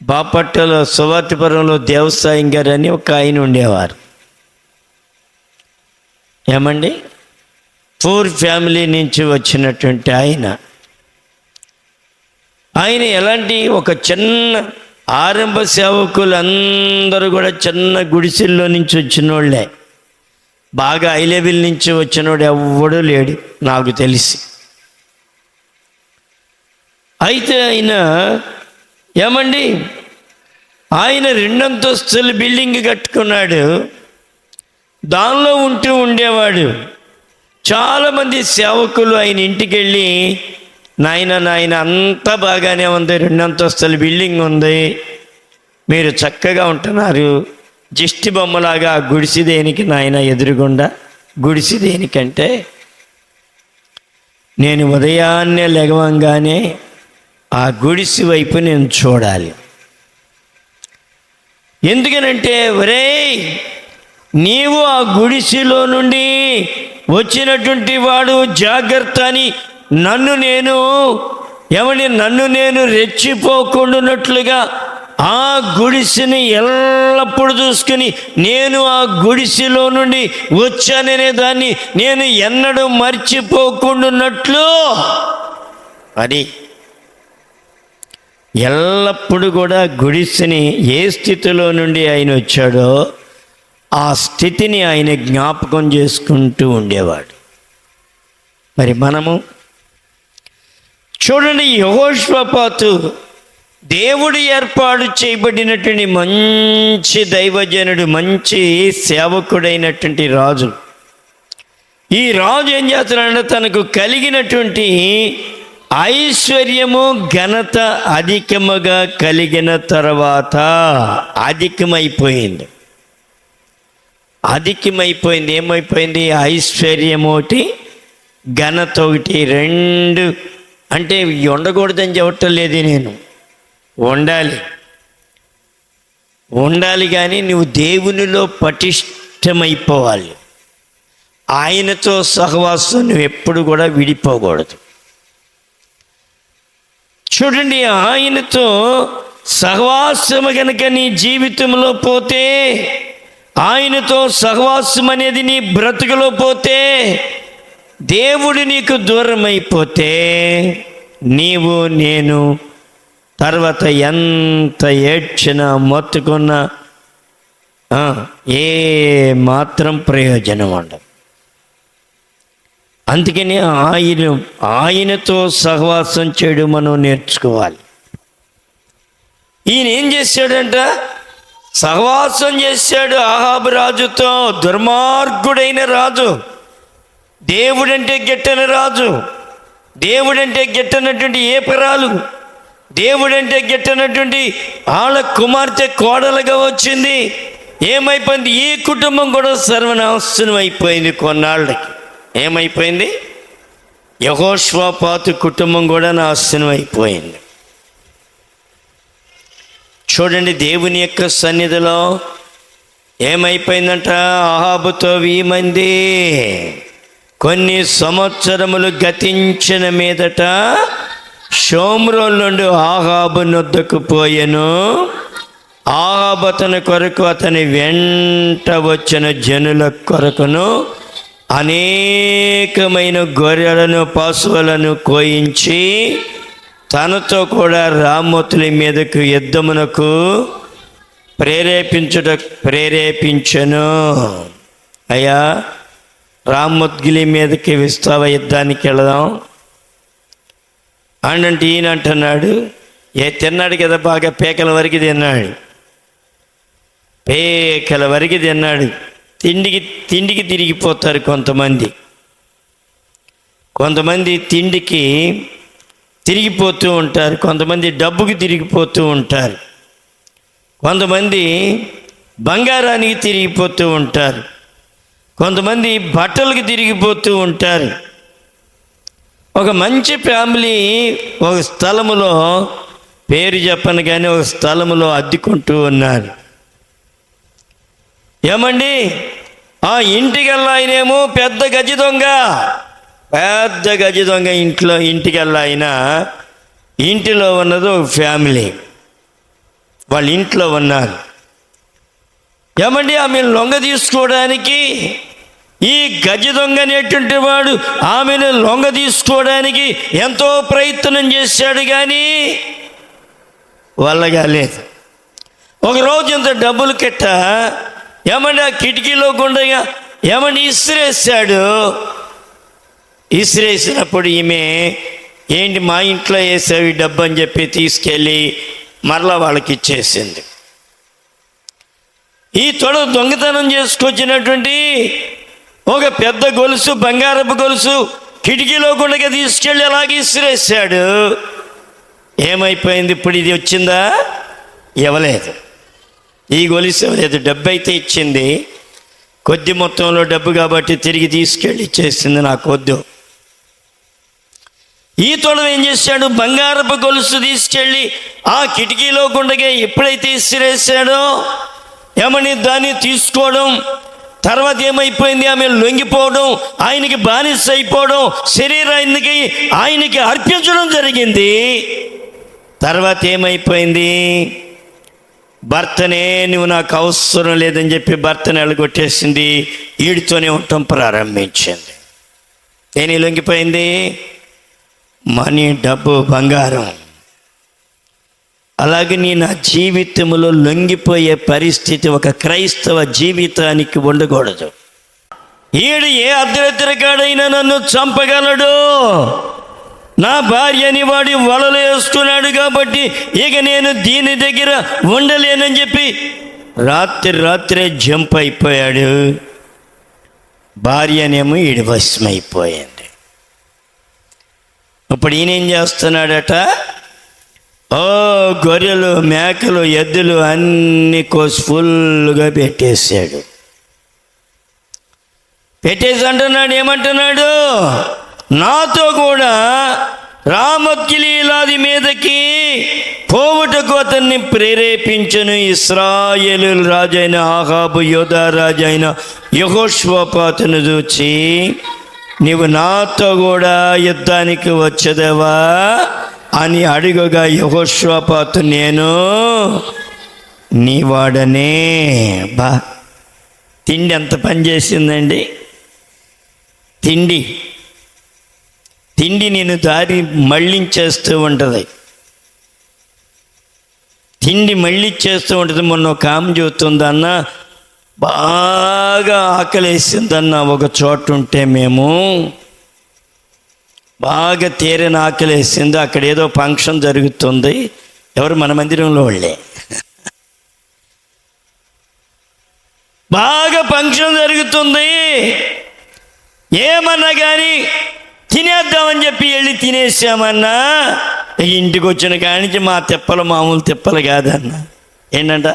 బాపట్టలో సువార్తిపురంలో దేవసాయం గారు అని ఒక ఆయన ఉండేవారు. ఏమండి, పూర్ ఫ్యామిలీ నుంచి వచ్చినటువంటి ఆయన ఆయన ఎలాంటి ఒక చిన్న ఆరంభ సేవకులు అందరూ కూడా చిన్న గుడిసెల్లో నుంచి వచ్చిన వాళ్ళే. బాగా హై లెవెల్ నుంచి వచ్చినోడు ఎవ్వడూ లేడు నాకు తెలిసి. అయితే ఆయన 2 అంతస్తుల బిల్డింగ్ కట్టుకున్నాడు. దానిలో ఉండేవాడు. చాలామంది సేవకులు ఆయన ఇంటికి వెళ్ళి, నాయన అంతా బాగానే ఉంది, 2 అంతస్తుల బిల్డింగ్ ఉంది, మీరు చక్కగా ఉంటున్నారు, దిష్టి బొమ్మలాగా గుడిసి దేనికి నాయన ఎదురుగుండా? గుడిసి దేనికంటే, నేను ఉదయాన్నే లెగవంగానే ఆ గుడిసి వైపు నేను చూడాలి. ఎందుకనంటే, ఒరేయ్, నీవు ఆ గుడిసిలో నుండి వచ్చినటువంటి వాడు జాగ్రత్త అని నన్ను నేను రెచ్చిపోకుండానట్లుగా ఆ గుడిసిని ఎల్లప్పుడూ చూసుకుని, నేను ఆ గుడిసిలో నుండి వచ్చాననే దాన్ని నేను ఎన్నడూ మర్చిపోకుండానట్లు అది ఎల్లప్పుడూ కూడా గుడిసిని ఏ స్థితిలో నుండి ఆయన వచ్చాడో ఆ స్థితిని ఆయన జ్ఞాపకం చేసుకుంటూ ఉండేవాడు. మరి మనము చూడండి, యెహోషాపాతు దేవుడు ఏర్పాటు చేయబడినటువంటి మంచి దైవజనుడు, మంచి సేవకుడైనటువంటి రాజు. ఈ రాజు ఏం చేస్తున్నాడంటే, తనకు కలిగినటువంటి ఐశ్వర్యము ఘనత అధికముగా కలిగిన తర్వాత అధికమైపోయింది. ఏమైపోయింది? ఐశ్వర్యం ఒకటి, ఘనత ఒకటి, 2. అంటే ఉండకూడదని చెప్పటం లేదు నేను, ఉండాలి కానీ నువ్వు దేవునిలో పటిష్టమైపోవాలి. ఆయనతో సహవాసం నువ్వు ఎప్పుడు కూడా విడిపోకూడదు. చూడండి, ఆయనతో సహవాసము కనుక నీ జీవితంలో పోతే, ఆయనతో సహవాసం అనేది నీ బ్రతుకులో పోతే, దేవుడు నీకు దూరం అయిపోతే, నేను తర్వాత ఎంత ఏడ్చినా మొత్తుకున్నా ఏ మాత్రం ప్రయోజనం ఉండదు. అందుకని ఆయనతో సహవాసం చేయడం మనం నేర్చుకోవాలి. ఈయన ఏం చేశాడంట? సహవాసం చేశాడు అహాబు రాజుతో. దుర్మార్గుడైన రాజు, దేవుడంటే గిట్టని రాజు, దేవుడంటే గిట్టనటువంటి ఏపరాలు, దేవుడంటే గిట్టనటువంటి ఆళ్ళ కుమార్తె కోడలుగా వచ్చింది. ఏమైపోయింది? ఈ కుటుంబం కూడా సర్వనాశనం అయిపోయింది. కొన్నాళ్ళకి ఏమైపోయింది? యెహోషాపాతు కుటుంబం కూడా నాశనం అయిపోయింది. చూడండి, దేవుని యొక్క సన్నిధిలో ఏమైపోయిందంట? అహాబుతో వీమంది. కొన్ని సంవత్సరములు గతించిన మీదట షోమ్రోన్ నుండి అహాబు నొద్దకు పోయెను. అహాబు అతని కొరకు, అతని వెంట వచ్చిన జనుల కొరకును అనేకమైన గొర్రెలను పశువులను కోయించి తనతో కూడా రామోతుల మీదకు యుద్ధమునకు ప్రేరేపించను. అయ్యా, రామోత్గిలి మీదకి విస్తావా, యుద్ధానికి వెళదాం అంటే ఈయన అంటున్నాడు, తిన్నాడు కదా బాగా, పేకల వరకు తిన్నాడు. తిండికి తిరిగిపోతారు కొంతమంది తిండికి తిరిగిపోతూ ఉంటారు, కొంతమంది డబ్బుకి తిరిగిపోతూ ఉంటారు, కొంతమంది బంగారానికి తిరిగిపోతూ ఉంటారు, కొంతమంది బట్టలకు తిరిగిపోతూ ఉంటారు. ఒక మంచి ఫ్యామిలీ ఒక స్థలములో, పేరు చెప్పను కానీ, ఒక స్థలములో అద్దెకుంటూ ఉన్నారు. ఏమండి, ఆ ఇంటికెళ్ళా ఆయనేమో పెద్ద గజి దొంగ. ఇంటికెళ్ళా ఆయన ఇంటిలో ఉన్నది ఒక ఫ్యామిలీ, వాళ్ళ ఇంట్లో ఉన్నారు. ఏమండి, ఆమె లొంగ తీసుకోవడానికి ఈ గజ దొంగ అనేటువంటి వాడు ఆమెను లొంగ తీసుకోవడానికి ఎంతో ప్రయత్నం చేశాడు, కానీ వల్లగా లేదు. ఒకరోజు ఇంత డబ్బులు కట్ట ఏమంటే ఆ కిటికీలో గుండగా ఏమని ఇసిరేసాడు. ఇసిరేసినప్పుడు ఈమె, ఏంటి మా ఇంట్లో వేసావు ఈ డబ్బు అని చెప్పి తీసుకెళ్ళి మరలా వాళ్ళకి ఇచ్చేసింది. ఈ తొడ దొంగతనం చేసుకొచ్చినటువంటి ఒక పెద్ద గొలుసు, బంగారపు గొలుసు కిటికీలో గుండగా తీసుకెళ్ళి అలాగే ఇసిరేసాడు. ఏమైపోయింది? ఇప్పుడు ఇది వచ్చిందా? ఇవ్వలేదు. ఈ గొలుసు ఇవ్వలేదు. డబ్బు అయితే ఇచ్చింది, కొద్ది మొత్తంలో డబ్బు కాబట్టి తిరిగి తీసుకెళ్ళి ఇచ్చేసింది, నాకు వద్దు. ఈ తొడవ ఏం చేశాడు? బంగారపు గొలుసు తీసుకెళ్ళి ఆ కిటికీలో గుండగా ఎప్పుడైతే ఇసిరేసాడో ఏమని దాన్ని తీసుకోవడం, తర్వాత ఏమైపోయింది? ఆమె లొంగిపోవడం, ఆయనకి బానిస అయిపోవడం, శరీరానికి ఆయనకి అర్పించడం జరిగింది. తర్వాత ఏమైపోయింది? భర్తనే నువ్వు నాకు అవసరం లేదని చెప్పి భర్తను ఎలగొట్టేసింది, వీడితోనే ఉండటం ప్రారంభించింది. దేని లొంగిపోయింది? మనీ, డబ్బు, బంగారం. అలాగే నీ నా జీవితంలో లొంగిపోయే పరిస్థితి ఒక క్రైస్తవ జీవితానికి ఉండకూడదు. ఈడు ఏ అర్ధరాత్రికాడైనా నన్ను చంపగలడు, నా భార్యని వాడి వలలు వేస్తున్నాడు కాబట్టి ఇక నేను దీని దగ్గర ఉండలేనని చెప్పి రాత్రే జంప్ అయిపోయాడు. భార్యనేమో ఈడు వశమైపోయింది. ఇప్పుడు ఈయనేం చేస్తున్నాడట? గొర్రెలు, మేకలు, ఎద్దులు అన్ని కోసి ఫుల్గా పెట్టేశాడు. పెట్టేసి అంటున్నాడు, ఏమంటున్నాడు? నాతో కూడా రామగిలాది మీదకి పోవుటకు అతన్ని ప్రేరేపించను ఇశ్రాయేలు రాజైన ఆహాబు, యోధా రాజైన యెహోషాపాతును చూచి, నీవు నాతో కూడా యుద్ధానికి వచ్చేదేవా అని అడుగగా యెహోషాపాతు, నేను నీ వాడనే. బా, తిండి ఎంత పని చేసిందండి! తిండి నేను దారి మళ్ళించేస్తూ ఉంటుంది. తిండి మళ్ళించేస్తూ ఉంటుంది. మొన్న ఒక ఆమె చెబుతుందన్న, బాగా ఆకలేసిందన్న ఒక చోట ఉంటే, మేము బాగా తీరని ఆకలేసింది, అక్కడ ఏదో ఫంక్షన్ జరుగుతుంది, ఎవరు మన మందిరంలో వాళ్ళే, బాగా ఫంక్షన్ జరుగుతుంది, ఏమన్నా కానీ తినేద్దామని చెప్పి వెళ్ళి తినేసామన్నా, ఇంటికి వచ్చిన కానించి మా తిప్పలు మామూలు తిప్పలు కాదన్న. ఏంటంట?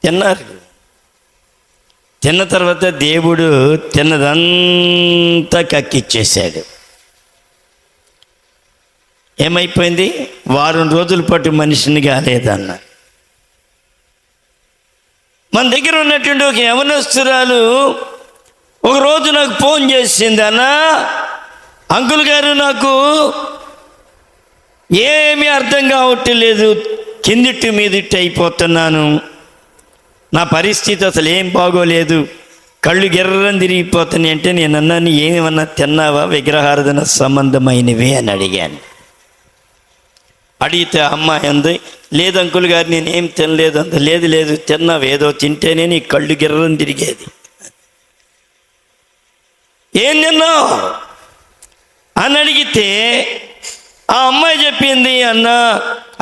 తిన్నారు. తిన్న తర్వాత దేవుడు తిన్నదంతా కక్కిచ్చేశాడు. ఏమైపోయింది? వారం రోజుల పాటు మనిషిని కాలేదన్న. మన దగ్గర ఉన్నటువంటి ఒక యవనస్తురాలు ఒకరోజు నాకు ఫోన్ చేసింది, అన్న అంకుల్ గారు, నాకు ఏమీ అర్థం కావట్లేదు, కిందిట్టు మీదిట్టు అయిపోతున్నాను, నా పరిస్థితి అసలు ఏం బాగోలేదు, కళ్ళు గిర్రని తిరిగిపోతున్నాయి. అంటే నేను అన్నాను, ఏమన్నా తిన్నావా విగ్రహారాధన సంబంధమైనవి అని అడిగాను. అడిగితే అమ్మాయి అంది, లేదు అంకుల్ గారు నేనేం తినలేదు అంత. లేదు తిన్నావు, ఏదో తింటేనే నీ కళ్ళు గిర్రని తిరిగేది. ఏం తిన్నావు అని అడిగితే ఆ అమ్మాయి చెప్పింది, అన్న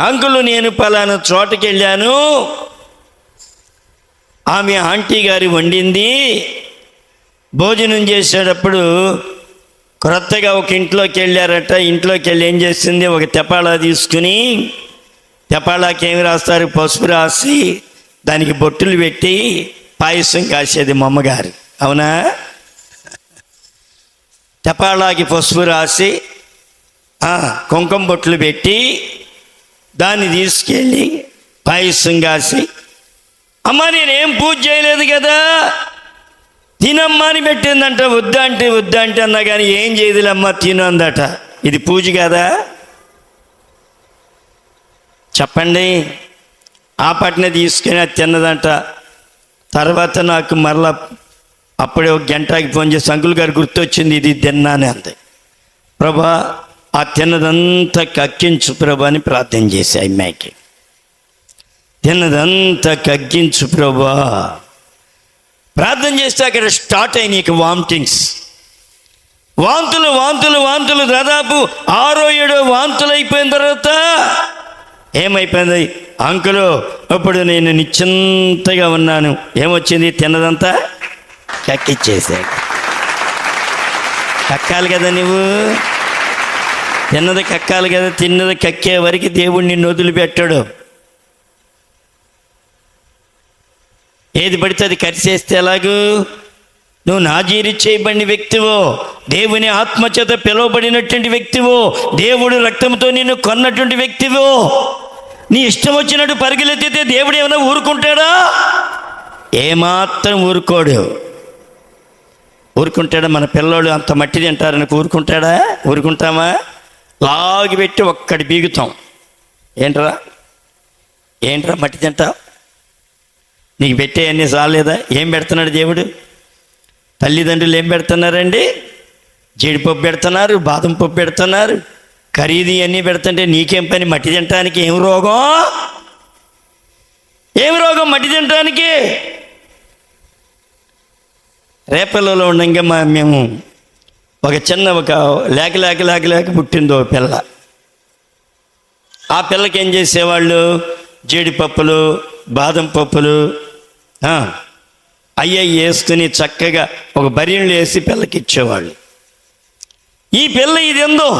అంకుల్ నేను పలానా చోటకి వెళ్ళాను, ఆమె ఆంటీ గారి వండింది, భోజనం చేసేటప్పుడు క్రొత్తగా ఒక ఇంట్లోకి వెళ్ళారట. ఇంట్లోకి వెళ్ళి ఏం చేసింది, ఒక తెపాళా తీసుకుని, తెపాళాకి ఏమి రాస్తారు, పసుపు రాసి దానికి బొట్టులు పెట్టి పాయసం కాసేది మా అమ్మగారు. అవునా? తెపాళాకి పసుపు రాసి కుంకుమ బొట్లు పెట్టి దాన్ని తీసుకెళ్ళి పాయసం కాసి, అమ్మ నేనేం పూజ చేయలేదు కదా, తినమ్మా అని పెట్టిందంట. వద్దంటే అన్నా కానీ ఏం చేయదులేమ్మా తిను అందట. ఇది పూజ కదా చెప్పండి? ఆ పట్నే తీసుకుని అది తిన్నదంట. తర్వాత నాకు మరలా అప్పుడే ఒక గంటకి ఫోన్ చేసి అంకుల్ గారు గుర్తొచ్చింది, ఇది తిన్నానే అంది. ప్రభా ఆ తిన్నదంతా కక్కించు ప్రభా అని ప్రార్థన చేసి అమ్మాయికి, తిన్నదంతా కగ్గించు ప్రభా ప్రార్థన చేస్తే అక్కడ స్టార్ట్ అయ్యి నీకు వాంతులు దాదాపు 6 or 7 వాంతులు అయిపోయిన తర్వాత ఏమైపోయింది, అంకులు ఇప్పుడు నేను నిశ్చింతగా ఉన్నాను. ఏమొచ్చింది, తిన్నదంతా కక్కిచ్చేసాడు. కక్కాలి కదా, నువ్వు తిన్నది కక్కాలి కదా, తిన్నది కక్కే వరకు దేవుడు నిన్ను వదిలిపెట్టాడు. ఏది పడితే అది కరిచేస్తే ఎలాగూ? నువ్వు నాజీరు చేయబడిన వ్యక్తివో, దేవుని ఆత్మచేత పిలువబడినటువంటి వ్యక్తివో, దేవుడు రక్తంతో నిన్ను కొన్నటువంటి వ్యక్తివో, నీ ఇష్టం వచ్చినట్టు పరిగెలెత్తితే దేవుడు ఏమైనా ఊరుకుంటాడా? ఏమాత్రం ఊరుకుంటాడా? మన పిల్లోడు అంత మట్టి తింటారని ఊరుకుంటామా? లాగి పెట్టి ఒక్కడి బీగుతాం. ఏంట్రా మట్టి తింటావు? నీకు పెట్టే అన్నీ చాలేదా? ఏం పెడుతున్నాడు దేవుడు? తల్లిదండ్రులు ఏం పెడుతున్నారండి? జీడిపప్పు పెడుతున్నారు, బాదం పప్పు పెడుతున్నారు, ఖరీదు అన్నీ పెడుతుంటే నీకేం పని? మట్టి తినటానికి ఏం రోగం మట్టి తినటానికి? రేపల్లలో ఉండగా మేము ఒక లేక పుట్టిందో పిల్ల. ఆ పిల్లకి ఏం చేసేవాళ్ళు, జీడిపప్పులు, బాదం పప్పులు అయ్యాయి వేసుకుని చక్కగా ఒక బరిణిలో వేసి పిల్లకి ఇచ్చేవాళ్ళు. ఈ పిల్ల ఇదేందో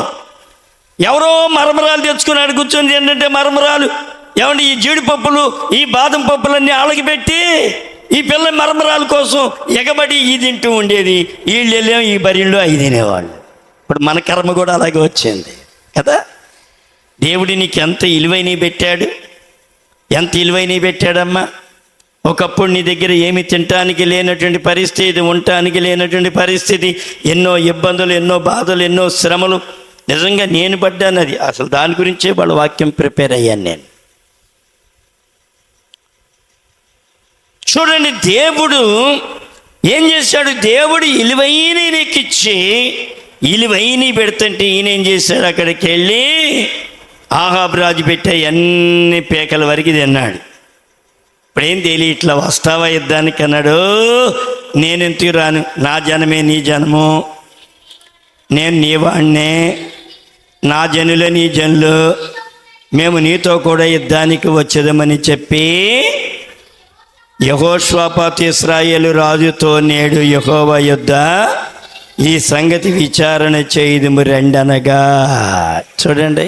ఎవరో మరమరాలు తెచ్చుకున్నాడు, కూర్చొని ఏంటంటే మరమరాలు ఏమంటే ఈ జీడిపప్పులు ఈ బాదం పప్పులన్నీ ఆళ్ళకి పెట్టి ఈ పిల్ల మరమరాల కోసం ఎగబడి ఈ తింటూ ఉండేది. వీళ్ళు ఈ బరిలో అవి తినేవాళ్ళు. ఇప్పుడు మన కర్మ కూడా అలాగే వచ్చింది కదా. దేవుడి నీకు ఎంత విలువైనవి పెట్టాడమ్మా. ఒకప్పుడు నీ దగ్గర ఏమి తినటానికి లేనటువంటి పరిస్థితి, ఉండటానికి లేనటువంటి పరిస్థితి, ఎన్నో ఇబ్బందులు, ఎన్నో బాధలు, ఎన్నో శ్రమలు. నిజంగా నేను పడ్డాను. అది అసలు దాని గురించే వాళ్ళ వాక్యం ప్రిపేర్ అయ్యాను నేను. చూడండి, దేవుడు ఏం చేశాడు? దేవుడు విలువైనవి నీకు ఇచ్చి విలువైనవి పెడుతుంటే ఈయన ఏం చేశాడు? అక్కడికి వెళ్ళి ఆహాబు రాజు పెట్టే అన్ని పేకల వరకు తిన్నాడు. ఇప్పుడేం తెలియ, ఇట్లా వస్తావా యుద్ధానికి అన్నాడు. నేను ఎందుకు రాను, నా జనమే నీ జనము, నేను నీ వాణ్ణే, నా జనులే నీ జనులు, మేము నీతో కూడా యుద్ధానికి వచ్చేదమని చెప్పి యెహోషాపాతు ఇశ్రాయేలు రాజుతో నేడు యెహోవా యుద్ధ ఈ సంగతి విచారణ చేయుదుము రెండనగా. చూడండి,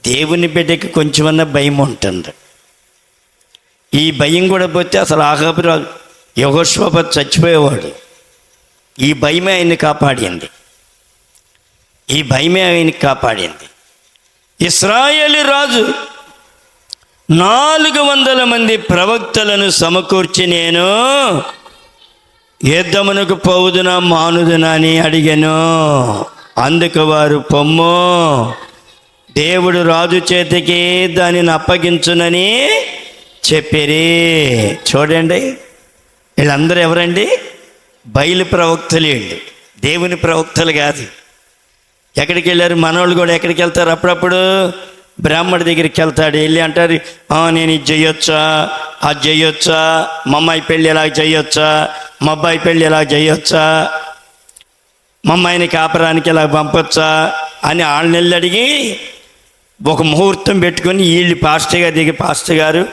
దేవుని బిడ్డకి కొంచెమన్నా భయం ఉంటుంది. ఈ భయం కూడా పోతే అసలు ఆహాబు రాజు యెహోషాపాతు చచ్చిపోయేవాడు. ఈ భయమే ఆయన్ని కాపాడింది. ఇశ్రాయేలు రాజు 400 మంది ప్రవక్తలను సమకూర్చి నేను యుద్ధమునకు పోవుదునా మానుదునా అని అడిగాను. అందుకు వారు పొమ్ము, దేవుడు రాజు చేతికి దానిని అప్పగించునని చెప్పిరి. చూడండి, వీళ్ళందరూ ఎవరండి? బయలు ప్రవక్తలు. వీళ్ళు దేవుని ప్రవక్తలు కాదు. ఎక్కడికి వెళ్ళారు? మనోళ్ళు కూడా ఎక్కడికి వెళ్తారు? అప్పుడప్పుడు బ్రాహ్మడి దగ్గరికి వెళ్తాడు. వెళ్ళి అంటారు, నేను ఇది చేయొచ్చా, అది చేయొచ్చా, మా అమ్మాయి పెళ్ళి ఎలా చేయొచ్చా, మా అబ్బాయి పెళ్ళి ఎలా చేయొచ్చా, మా అమ్మాయిని కాపరానికి ఎలా పంపొచ్చా అని వాళ్ళని వెళ్ళి అడిగి ఒక ముహూర్తం పెట్టుకొని వీళ్ళు పాస్టర్ గారు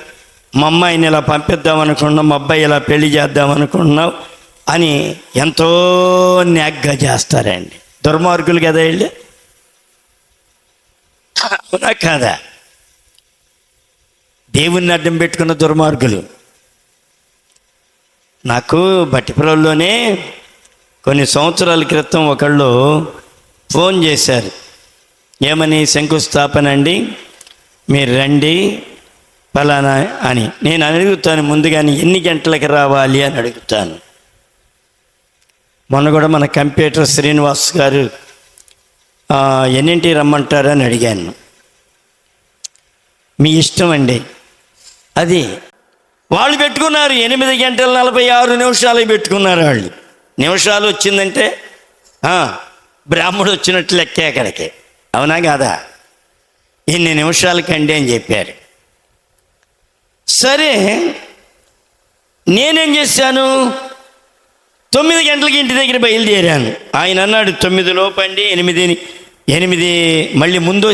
మా అమ్మాయిని ఇలా పంపిద్దామనుకున్నాం, మా అబ్బాయి ఇలా పెళ్లి చేద్దామనుకున్నాం అని ఎంతో న్యాగ్గా చేస్తారండి. దుర్మార్గులు కదా వీళ్ళు, అవునా కాదా? దేవుణ్ణి అడ్డం పెట్టుకున్న దుర్మార్గులు. నాకు బట్టిపురంలోనే కొన్ని సంవత్సరాల క్రితం ఒకళ్ళు ఫోన్ చేశారు. ఏమని? శంకుస్థాపన అండి, మీరు రండి ఫలానా అని. నేను అడుగుతాను ముందుగానే ఎన్ని గంటలకు రావాలి అని అడుగుతాను. మొన్న కూడా మన కంప్యూటర్ శ్రీనివాస్ గారు ఎన్నింటికి రమ్మంటారు అని అడిగాను. మీ ఇష్టం అండి. అది వాళ్ళు పెట్టుకున్నారు 8 గంటల 46 నిమిషాలు పెట్టుకున్నారు వాళ్ళు. నిమిషాలు వచ్చిందంటే బ్రాహ్మడు వచ్చినట్లు లెక్కే అక్కడికి. అవునా కాదా? ఇన్ని నిమిషాలకండి అని చెప్పారు. సరే, నేనేం చేశాను, 9 గంటలకి ఇంటి దగ్గర బయలుదేరాను. ఆయన అన్నాడు 9 లోపండి, 8 మళ్ళీ ముందు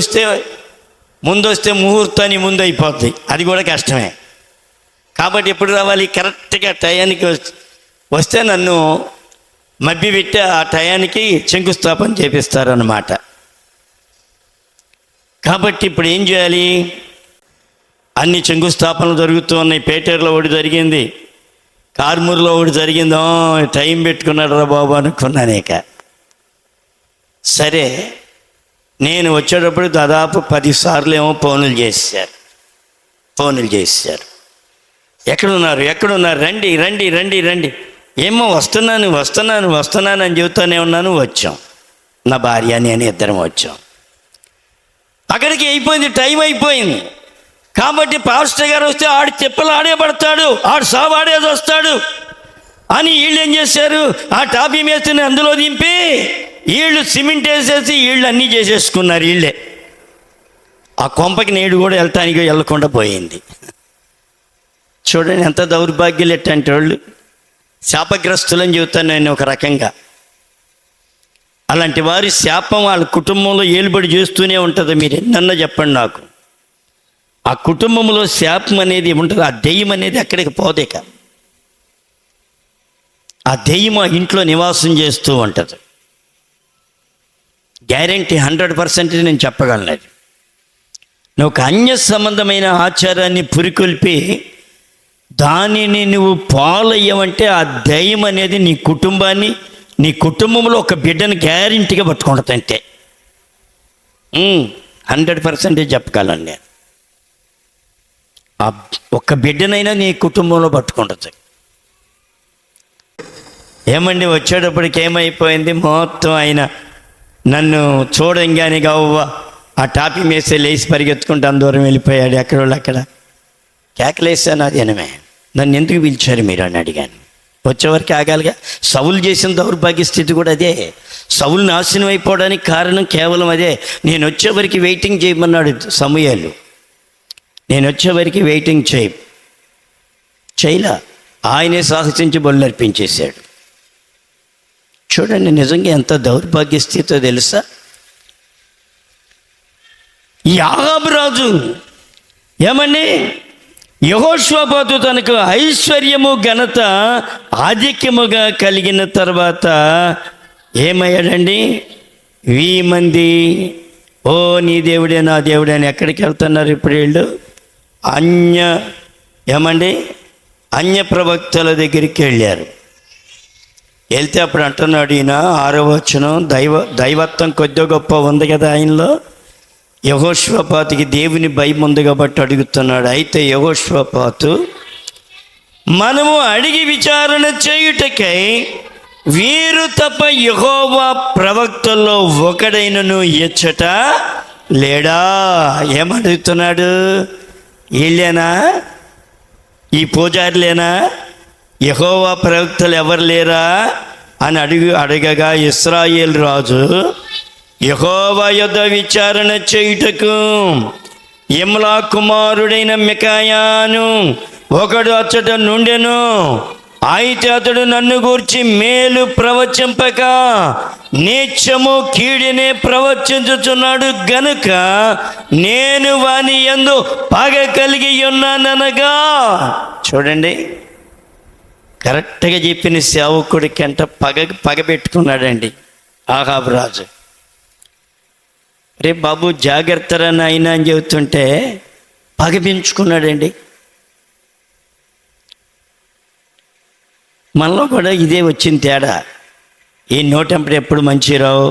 వస్తే ముహూర్తాన్ని ముందు అయిపోద్ది, అది కూడా కష్టమే. కాబట్టి ఎప్పుడు రావాలి, కరెక్ట్గా టయానికి వస్తే నన్ను మభ్యపెట్టి ఆ టయానికి శంకుస్థాపన చేపిస్తారన్నమాట. కాబట్టి ఇప్పుడు ఏం చేయాలి, అన్ని శంకుస్థాపనలు జరుగుతూ ఉన్నాయి. పేటేరులో ఒకటి జరిగింది, కార్మూరులో ఒకటి జరిగిందో, టైం పెట్టుకున్నాడు రా బాబు అనుకున్నాను. ఇక సరే, నేను వచ్చేటప్పుడు దాదాపు 10 సార్లు ఏమో ఫోన్లు చేశారు. ఎక్కడున్నారు, రండి. ఏమో వస్తున్నాను అని చెబుతానే ఉన్నాను. వచ్చాం, నా భార్య నేను ఇద్దరం వచ్చాం. అక్కడికి అయిపోయింది, టైం అయిపోయింది. కాబట్టి పాస్టర్ గారు వస్తే ఆడి చెప్పులు ఆడే పడతాడు, ఆడు సావు ఆడేది వస్తాడు అని వీళ్ళు ఏం చేశారు, ఆ టాపీ మేస్త్రిని అందులో దింపి వీళ్ళు సిమెంట్ వేసేసి వీళ్ళు అన్నీ చేసేసుకున్నారు. వీళ్ళే ఆ కొంపకి నేడు కూడా వెళ్ళకుండా పోయింది. చూడండి ఎంత దౌర్భాగ్యులు ఎట్టంటే వాళ్ళు. శాపగ్రస్తులని చెబుతాను నేను ఒక రకంగా. అలాంటి వారి శాపం వాళ్ళ కుటుంబంలో ఏలుబడి చేస్తూనే ఉంటుంది. మీరు ఎన్నన్నా చెప్పండి నాకు, ఆ కుటుంబంలో శాపం అనేది ఉంటుంది. ఆ దెయ్యం అనేది అక్కడికి పోదేక, ఆ దెయ్యం ఆ ఇంట్లో నివాసం చేస్తూ ఉంటుంది. గ్యారంటీ 100% నేను చెప్పగలను. అది నువ్వు ఒక అన్య సంబంధమైన ఆచారాన్ని పురికొల్పి దానిని నువ్వు పాలయ్యవంటే ఆ దెయ్యం అనేది నీ కుటుంబాన్ని, నీ కుటుంబంలో ఒక బిడ్డను గ్యారంటీగా పట్టుకుంటుంది. అంతే, 100% చెప్పగలను నేను. ఆ ఒక్క బిడ్డనైనా నీ కుటుంబంలో పట్టుకుంటుంది. ఏమండి, వచ్చేటప్పటికి ఏమైపోయింది, మొత్తం ఆయన నన్ను చూడంగానే గవ్వ ఆ టాపీ మేసే లేచి పరిగెత్తుకుంటూ దూరం వెళ్ళిపోయాడు. ఎక్కడోళ్ళు అక్కడ కేకలేసాను. అది ఎనమే, నన్ను ఎందుకు పిలిచారు మీరు అని అడిగాను. వచ్చేవరకు ఆగాలిగా. సౌలు చేసిన దౌర్భాగ్య స్థితి కూడా అదే. సౌలు నాశనం అయిపోవడానికి కారణం కేవలం అదే. నేను వచ్చేవరకు వెయిటింగ్ చేయమన్నాడు సమూయేలు. నేను వచ్చేవరకు వెయిటింగ్ చేయలా, ఆయనే సాహసించి బొల్లర్పించేశాడు. చూడండి నిజంగా ఎంత దౌర్భాగ్య స్థితితో తెలుసా. ఈ ఆహాబు రాజు ఏమండి, యెహోషువపాతు తనకు ఐశ్వర్యము ఘనత ఆధిక్యముగా కలిగిన తర్వాత ఏమయ్యాడండి, 1000 మంది ఓ నీ దేవుడే నా దేవుడే అని ఎక్కడికి వెళ్తున్నారు ఇప్పుడు వీళ్ళు, అన్య ప్రవక్తల దగ్గరికి వెళ్ళారు. వెళ్తే అప్పుడు అంటున్నాడు ఈయన 6వ వచనం, దైవత్వం కొద్దిగా గొప్ప ఉంది కదా ఆయనలో. యెహోషువపాతుకి దేవుని భయం ఉంది కాబట్టి అడుగుతున్నాడు. అయితే యెహోషువపాతు, మనము అడిగి విచారణ చేయుటకై వీరు తప్ప యెహోవా ప్రవక్తల్లో ఒకడైనను ఎచ్చట లేడా? ఏమడుగుతున్నాడు, వీళ్ళేనా, ఈ పూజారులేనా, యెహోవా ప్రవక్తలు ఎవరు లేరా అని అడగగా ఇశ్రాయేలు రాజు యెహోవా యొద్ద విచారణ చేయుటకు ఇమ్లా కుమారుడైన మికాయాను ఒకడు అచ్చట నుండెను. అయితే అతడు నన్ను గూర్చి మేలు ప్రవచింపక నీచము కీడినే ప్రవచించుచున్నాడు గనుక నేను వాని యందు పగ కలిగి ఉన్నాననగా. చూడండి, కరెక్ట్గా చెప్పిన సేవకుడికి అంట పగ పెట్టుకున్నాడండి ఆహాబు రాజు. రే బాబు జాగ్రత్తరా నాయనా అని చెబుతుంటే పగ పెంచుకున్నాడండి. మనలో కూడా ఇదే వచ్చింది తేడా. ఈ నోటంపడి ఎప్పుడు మంచి రావు,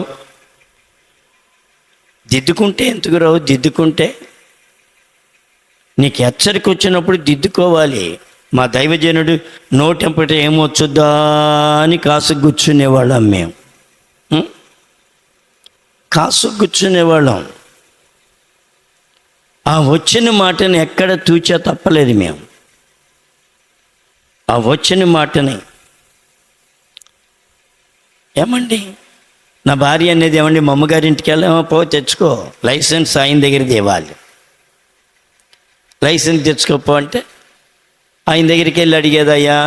దిద్దుకుంటే ఎందుకు రావు, దిద్దుకుంటే నీకు హెచ్చరిక వచ్చినప్పుడు దిద్దుకోవాలి. మా దైవజనుడు నోటంపట ఏమొచ్చుద్దా అని కాసు కూర్చునేవాళ్ళం మేము, కాసు కూర్చునేవాళ్ళం. ఆ వచ్చిన మాటని ఎక్కడ తూచా తప్పలేదు మేము. ఆ వచ్చిన మాటని ఏమండి నా భార్య అనేది ఏమండి మా అమ్మగారింటికి వెళ్ళామో పో తెచ్చుకో, లైసెన్స్ ఆయన దగ్గరికి ఇవ్వాలి. లైసెన్స్ తెచ్చుకోపో అంటే ఆయన దగ్గరికి వెళ్ళి అడిగేది, అయ్యా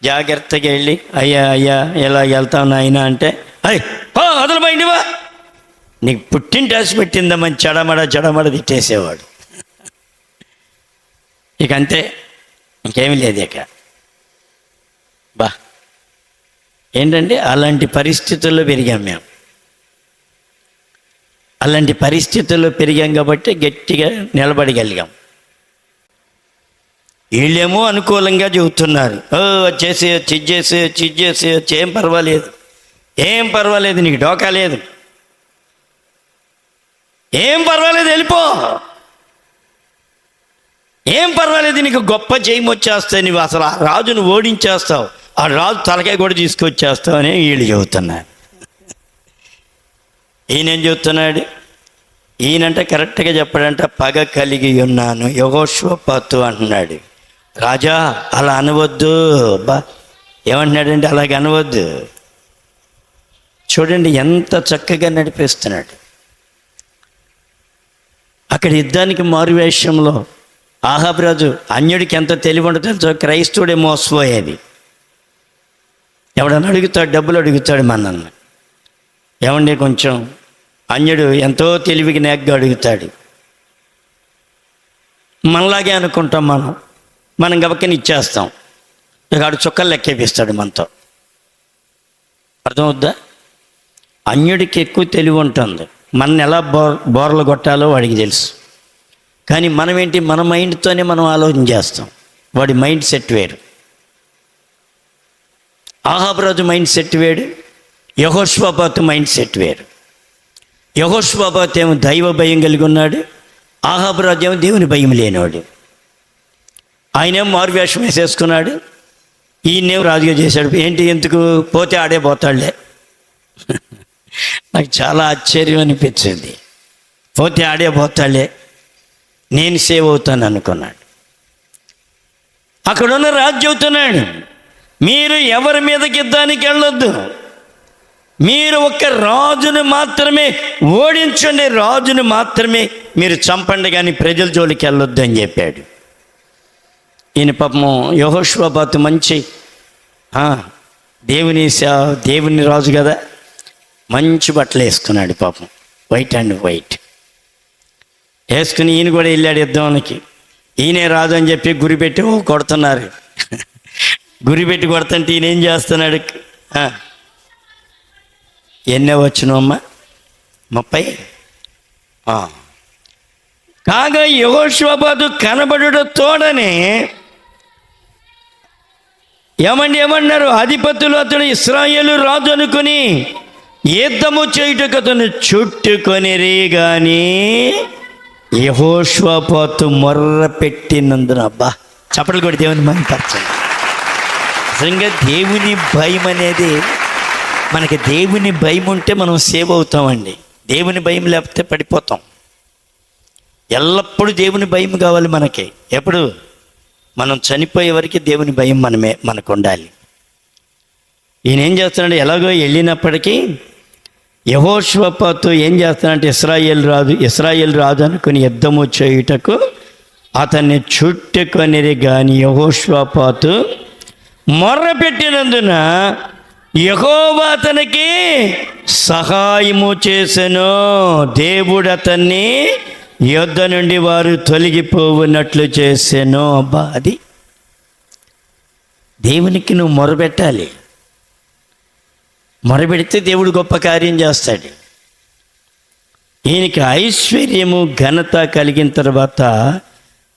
జాగ్రత్తగా వెళ్ళి అయ్యా ఎలా వెళ్తావు నాయన అంటే, అదలు బయటివా, నీకు పుట్టింటి రాసి పెట్టిందమ్మని చెడమడ తిట్టేసేవాడు. ఇక అంతే, ఇంకేమీ లేదు. ఇక ఏంటంటే అలాంటి పరిస్థితుల్లో పెరిగాం మేము. అలాంటి పరిస్థితుల్లో పెరిగాం కాబట్టి గట్టిగా నిలబడగలిగాం. వీళ్ళేమో అనుకూలంగా చెబుతున్నారు, చేసేయచ్చు, ఇది చేసేయచ్చు, ఏం పర్వాలేదు, నీకు డోకా లేదు, ఏం పర్వాలేదు, వెళ్ళిపో, ఏం పర్వాలేదు, నీకు గొప్ప జయం వచ్చేస్తాయి, నువ్వు అసలు ఆ రాజును ఓడించేస్తావు, ఆ రాజు తలకాయ కూడా తీసుకొచ్చేస్తావు అని వీళ్ళు చెబుతున్నారు. ఈయనేం చెబుతున్నాడు? ఈయనంటే కరెక్ట్గా చెప్పాడంట, పగ కలిగి ఉన్నాను యెహోషాపాతు అంటున్నాడు. రాజా అలా అనవద్దు, ఏమంటున్నాడంటే అలాగ అనవద్దు. చూడండి ఎంత చక్కగా నడిపిస్తున్నాడు. అక్కడ యుద్ధానికి మారువేషంలో ఆహాబు రాజు అన్యుడికి ఎంత తెలివి ఉండదో తెలుసో, క్రైస్తవుడే మోసపోయేది. ఎవడన్నా అడుగుతాడు, డబ్బులు అడుగుతాడు మనల్ని, ఏమండి కొంచెం, అన్యుడు ఎంతో తెలివికి నేగ్గా అడుగుతాడు. మనలాగే అనుకుంటాం, మనం గబక్కని ఇచ్చేస్తాం, ఇక ఆడు చుక్కలు లెక్కేపిస్తాడు మనతో. అర్థమవుద్దా? అన్యుడికి ఎక్కువ తెలివి ఉంటుంది, మనని ఎలా బోర్లు కొట్టాలో వాడికి తెలుసు. కానీ మనం ఏంటి, మన మైండ్తోనే మనం ఆలోచన చేస్తాం, వాడి మైండ్ సెట్ వేరు. ఆహాబు రాజు మైండ్ సెట్ వేరు, యెహోషాపాతు మైండ్ సెట్ వేరు. యెహోషాపాతు ఏమో దైవ భయం కలిగి ఉన్నాడు, ఆహాబు రాజు ఏమో దేవుని భయం లేనివాడు. ఆయనేమో మారువేషం వేసేసుకున్నాడు, ఈయనేమో రాజుగా చేశాడు. ఏంటి, ఎందుకు, పోతే ఆడే పోతాడులే. నాకు చాలా ఆశ్చర్యం అనిపించింది. పోతే ఆడే పోతాడులే, నేను సేవ్ అవుతాను అనుకున్నాడు. అక్కడున్న రాజు చెబుతున్నాడు, మీరు ఎవరి మీదకి యుద్ధానికి వెళ్ళొద్దు, మీరు ఒక్క రాజును మాత్రమే ఓడించండి, రాజును మాత్రమే మీరు చంపండి, కానీ ప్రజల జోలికి వెళ్ళొద్దు అని చెప్పాడు. ఈయన పాపము యెహోషాపాతు మంచి దేవుని రాజు కదా, మంచి బట్టలు వేసుకున్నాడు పాపం, వైట్ అండ్ వైట్ వేసుకుని ఈయన కూడా వెళ్ళాడు యుద్ధానికి. ఈయనే రాజు అని చెప్పి గురిపెట్టి కొడుతున్నారు. గురిపెట్టి కొడుతుంటే ఈయన ఏం చేస్తున్నాడు? ఎన్నో వచ్చినమ్మా 30. కాగా యెహోషాపాతు కనబడుట తోడనే ఏమన్నారు అధిపతులు, అతడు ఇశ్రాయేలు రాజు అనుకుని యుద్ధము చేయుటకు అతను చుట్టుకొనిరి. కానీ యెహోషాపాతు మొర్ర పెట్టినందున, చప్పట్లు కూడా దేవుని మహిమపరచండి. నిజంగా దేవుని భయం అనేది, మనకి దేవుని భయం ఉంటే మనం సేవ్ అవుతామండి. దేవుని భయం లేకపోతే పడిపోతాం. ఎల్లప్పుడూ దేవుని భయం కావాలి మనకి. ఎప్పుడు మనం చనిపోయే వరకు దేవుని భయం మనకు ఉండాలి. ఈయన ఏం చేస్తున్నాడు? ఎలాగో వెళ్ళినప్పటికీ యెహోషాపాతు ఏం చేస్తున్నాడంటే ఇశ్రాయేల్ రాజు అనుకుని యుద్ధము చేయుటకు అతన్ని చుట్టుకొనిరి. కానీ యెహోషాపాతు మొర్ర పెట్టినందున యెహోవా అతనికి సహాయము చేసెను. దేవుడు అతన్ని యుద్ధ నుండి వారు తొలగిపోవున్నట్లు చేసెను. అది దేవునికి నువ్వు మొరపెట్టాలి. మొరపెడితే దేవుడు గొప్ప కార్యం చేస్తాడు. ఈయనకి ఐశ్వర్యము ఘనత కలిగిన తర్వాత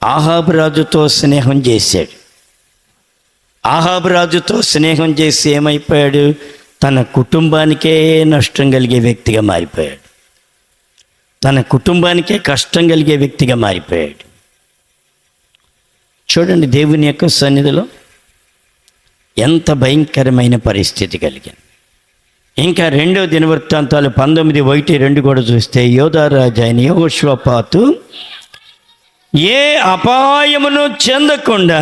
ఆహాబు రాజుతో స్నేహం చేశాడు. ఆహాబు రాజుతో స్నేహం చేసి ఏమైపోయాడు? తన కుటుంబానికే నష్టం కలిగే వ్యక్తిగా మారిపోయాడు. తన కుటుంబానికే కష్టం కలిగే వ్యక్తిగా మారిపోయాడు. చూడండి దేవుని యొక్క సన్నిధిలో ఎంత భయంకరమైన పరిస్థితి కలిగింది. ఇంకా 2వ దినవృత్తాంతాలు 19:1-2 కూడా చూస్తే, యోధా రాజు అయిన యెహోషాపాతు ఏ అపాయమును చెందకుండా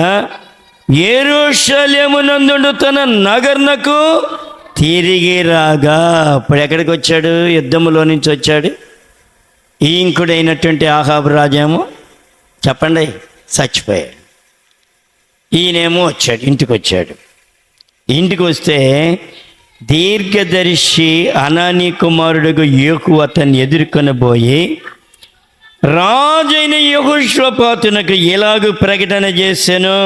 యెరూషలేమునందు తన నగరునకు తిరిగి రాగా ఇప్పుడు ఎక్కడికి వచ్చాడు? యుద్ధంలో నుంచి వచ్చాడు. ఇంకుడైనటువంటి ఆహాబు రాజేమో చెప్పండి చచ్చిపోయాడు. ఈయనేమో వచ్చాడు, ఇంటికి వచ్చాడు. ఇంటికి వస్తే దీర్ఘదర్శి అనానీ కుమారుడుగా యేహూ అతన్ని ఎదుర్కొనబోయి రాజైన యెహోషాపాతునకు ఇలాగూ ప్రకటన చేశాను,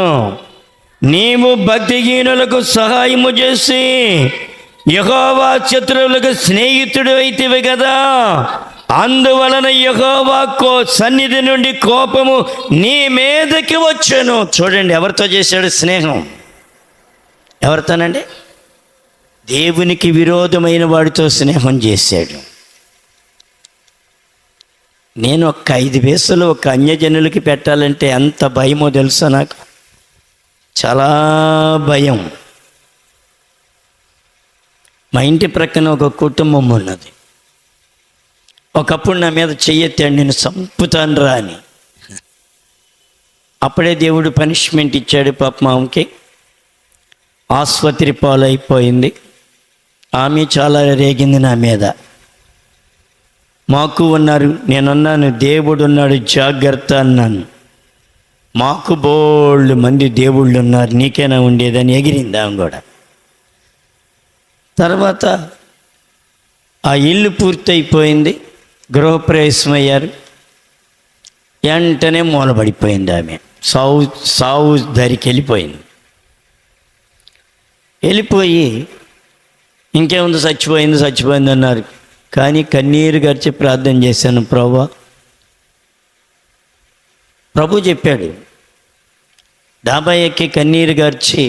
నీవు భక్తిహీనులకు సహాయము చేసి యెహోవా శత్రువులకు స్నేహితుడు అయితివి కదా, అందువలన యెహోవా సన్నిధి నుండి కోపము నీ మీదకి వచ్చాను. చూడండి ఎవరితో చేశాడు స్నేహం? ఎవరితోనండి? దేవునికి విరోధమైన వాడితో స్నేహం చేశాడు. నేను ఒక 5 పైసలు ఒక అన్యజనులకి పెట్టాలంటే ఎంత భయమో తెలుసా నాకు? చాలా భయం. మా ఇంటి ప్రక్కన ఒక కుటుంబం ఉన్నది. ఒకప్పుడు నా మీద చెయ్యెత్తాడు, నేను చంపుతాను రా అని. అప్పుడే దేవుడు పనిష్మెంట్ ఇచ్చాడు. పాపం ఆమెకి ఆసుపత్రి పాలైపోయింది. ఆమె చాలా రేగింది నా మీద. మాకు ఉన్నారు, నేనున్నాను, దేవుడు ఉన్నాడు, జాగ్రత్త అన్నాను. మాకు బోళ్ళు మంది దేవుళ్ళు ఉన్నారు, నీకేనా ఉండేదని ఎగిరింది ఆమె కూడా. తర్వాత ఆ ఇల్లు పూర్తయిపోయింది, గృహప్రవేశం అయ్యారు. వెంటనే మూలబడిపోయింది ఆమె. సావు దరికి వెళ్ళిపోయింది. వెళ్ళిపోయి ఇంకేముంది చచ్చిపోయింది అన్నారు. కానీ కన్నీరు గడిచి ప్రార్థన చేశాను. ప్రభు చెప్పాడు, డాబా ఎక్కి కన్నీరు గార్చి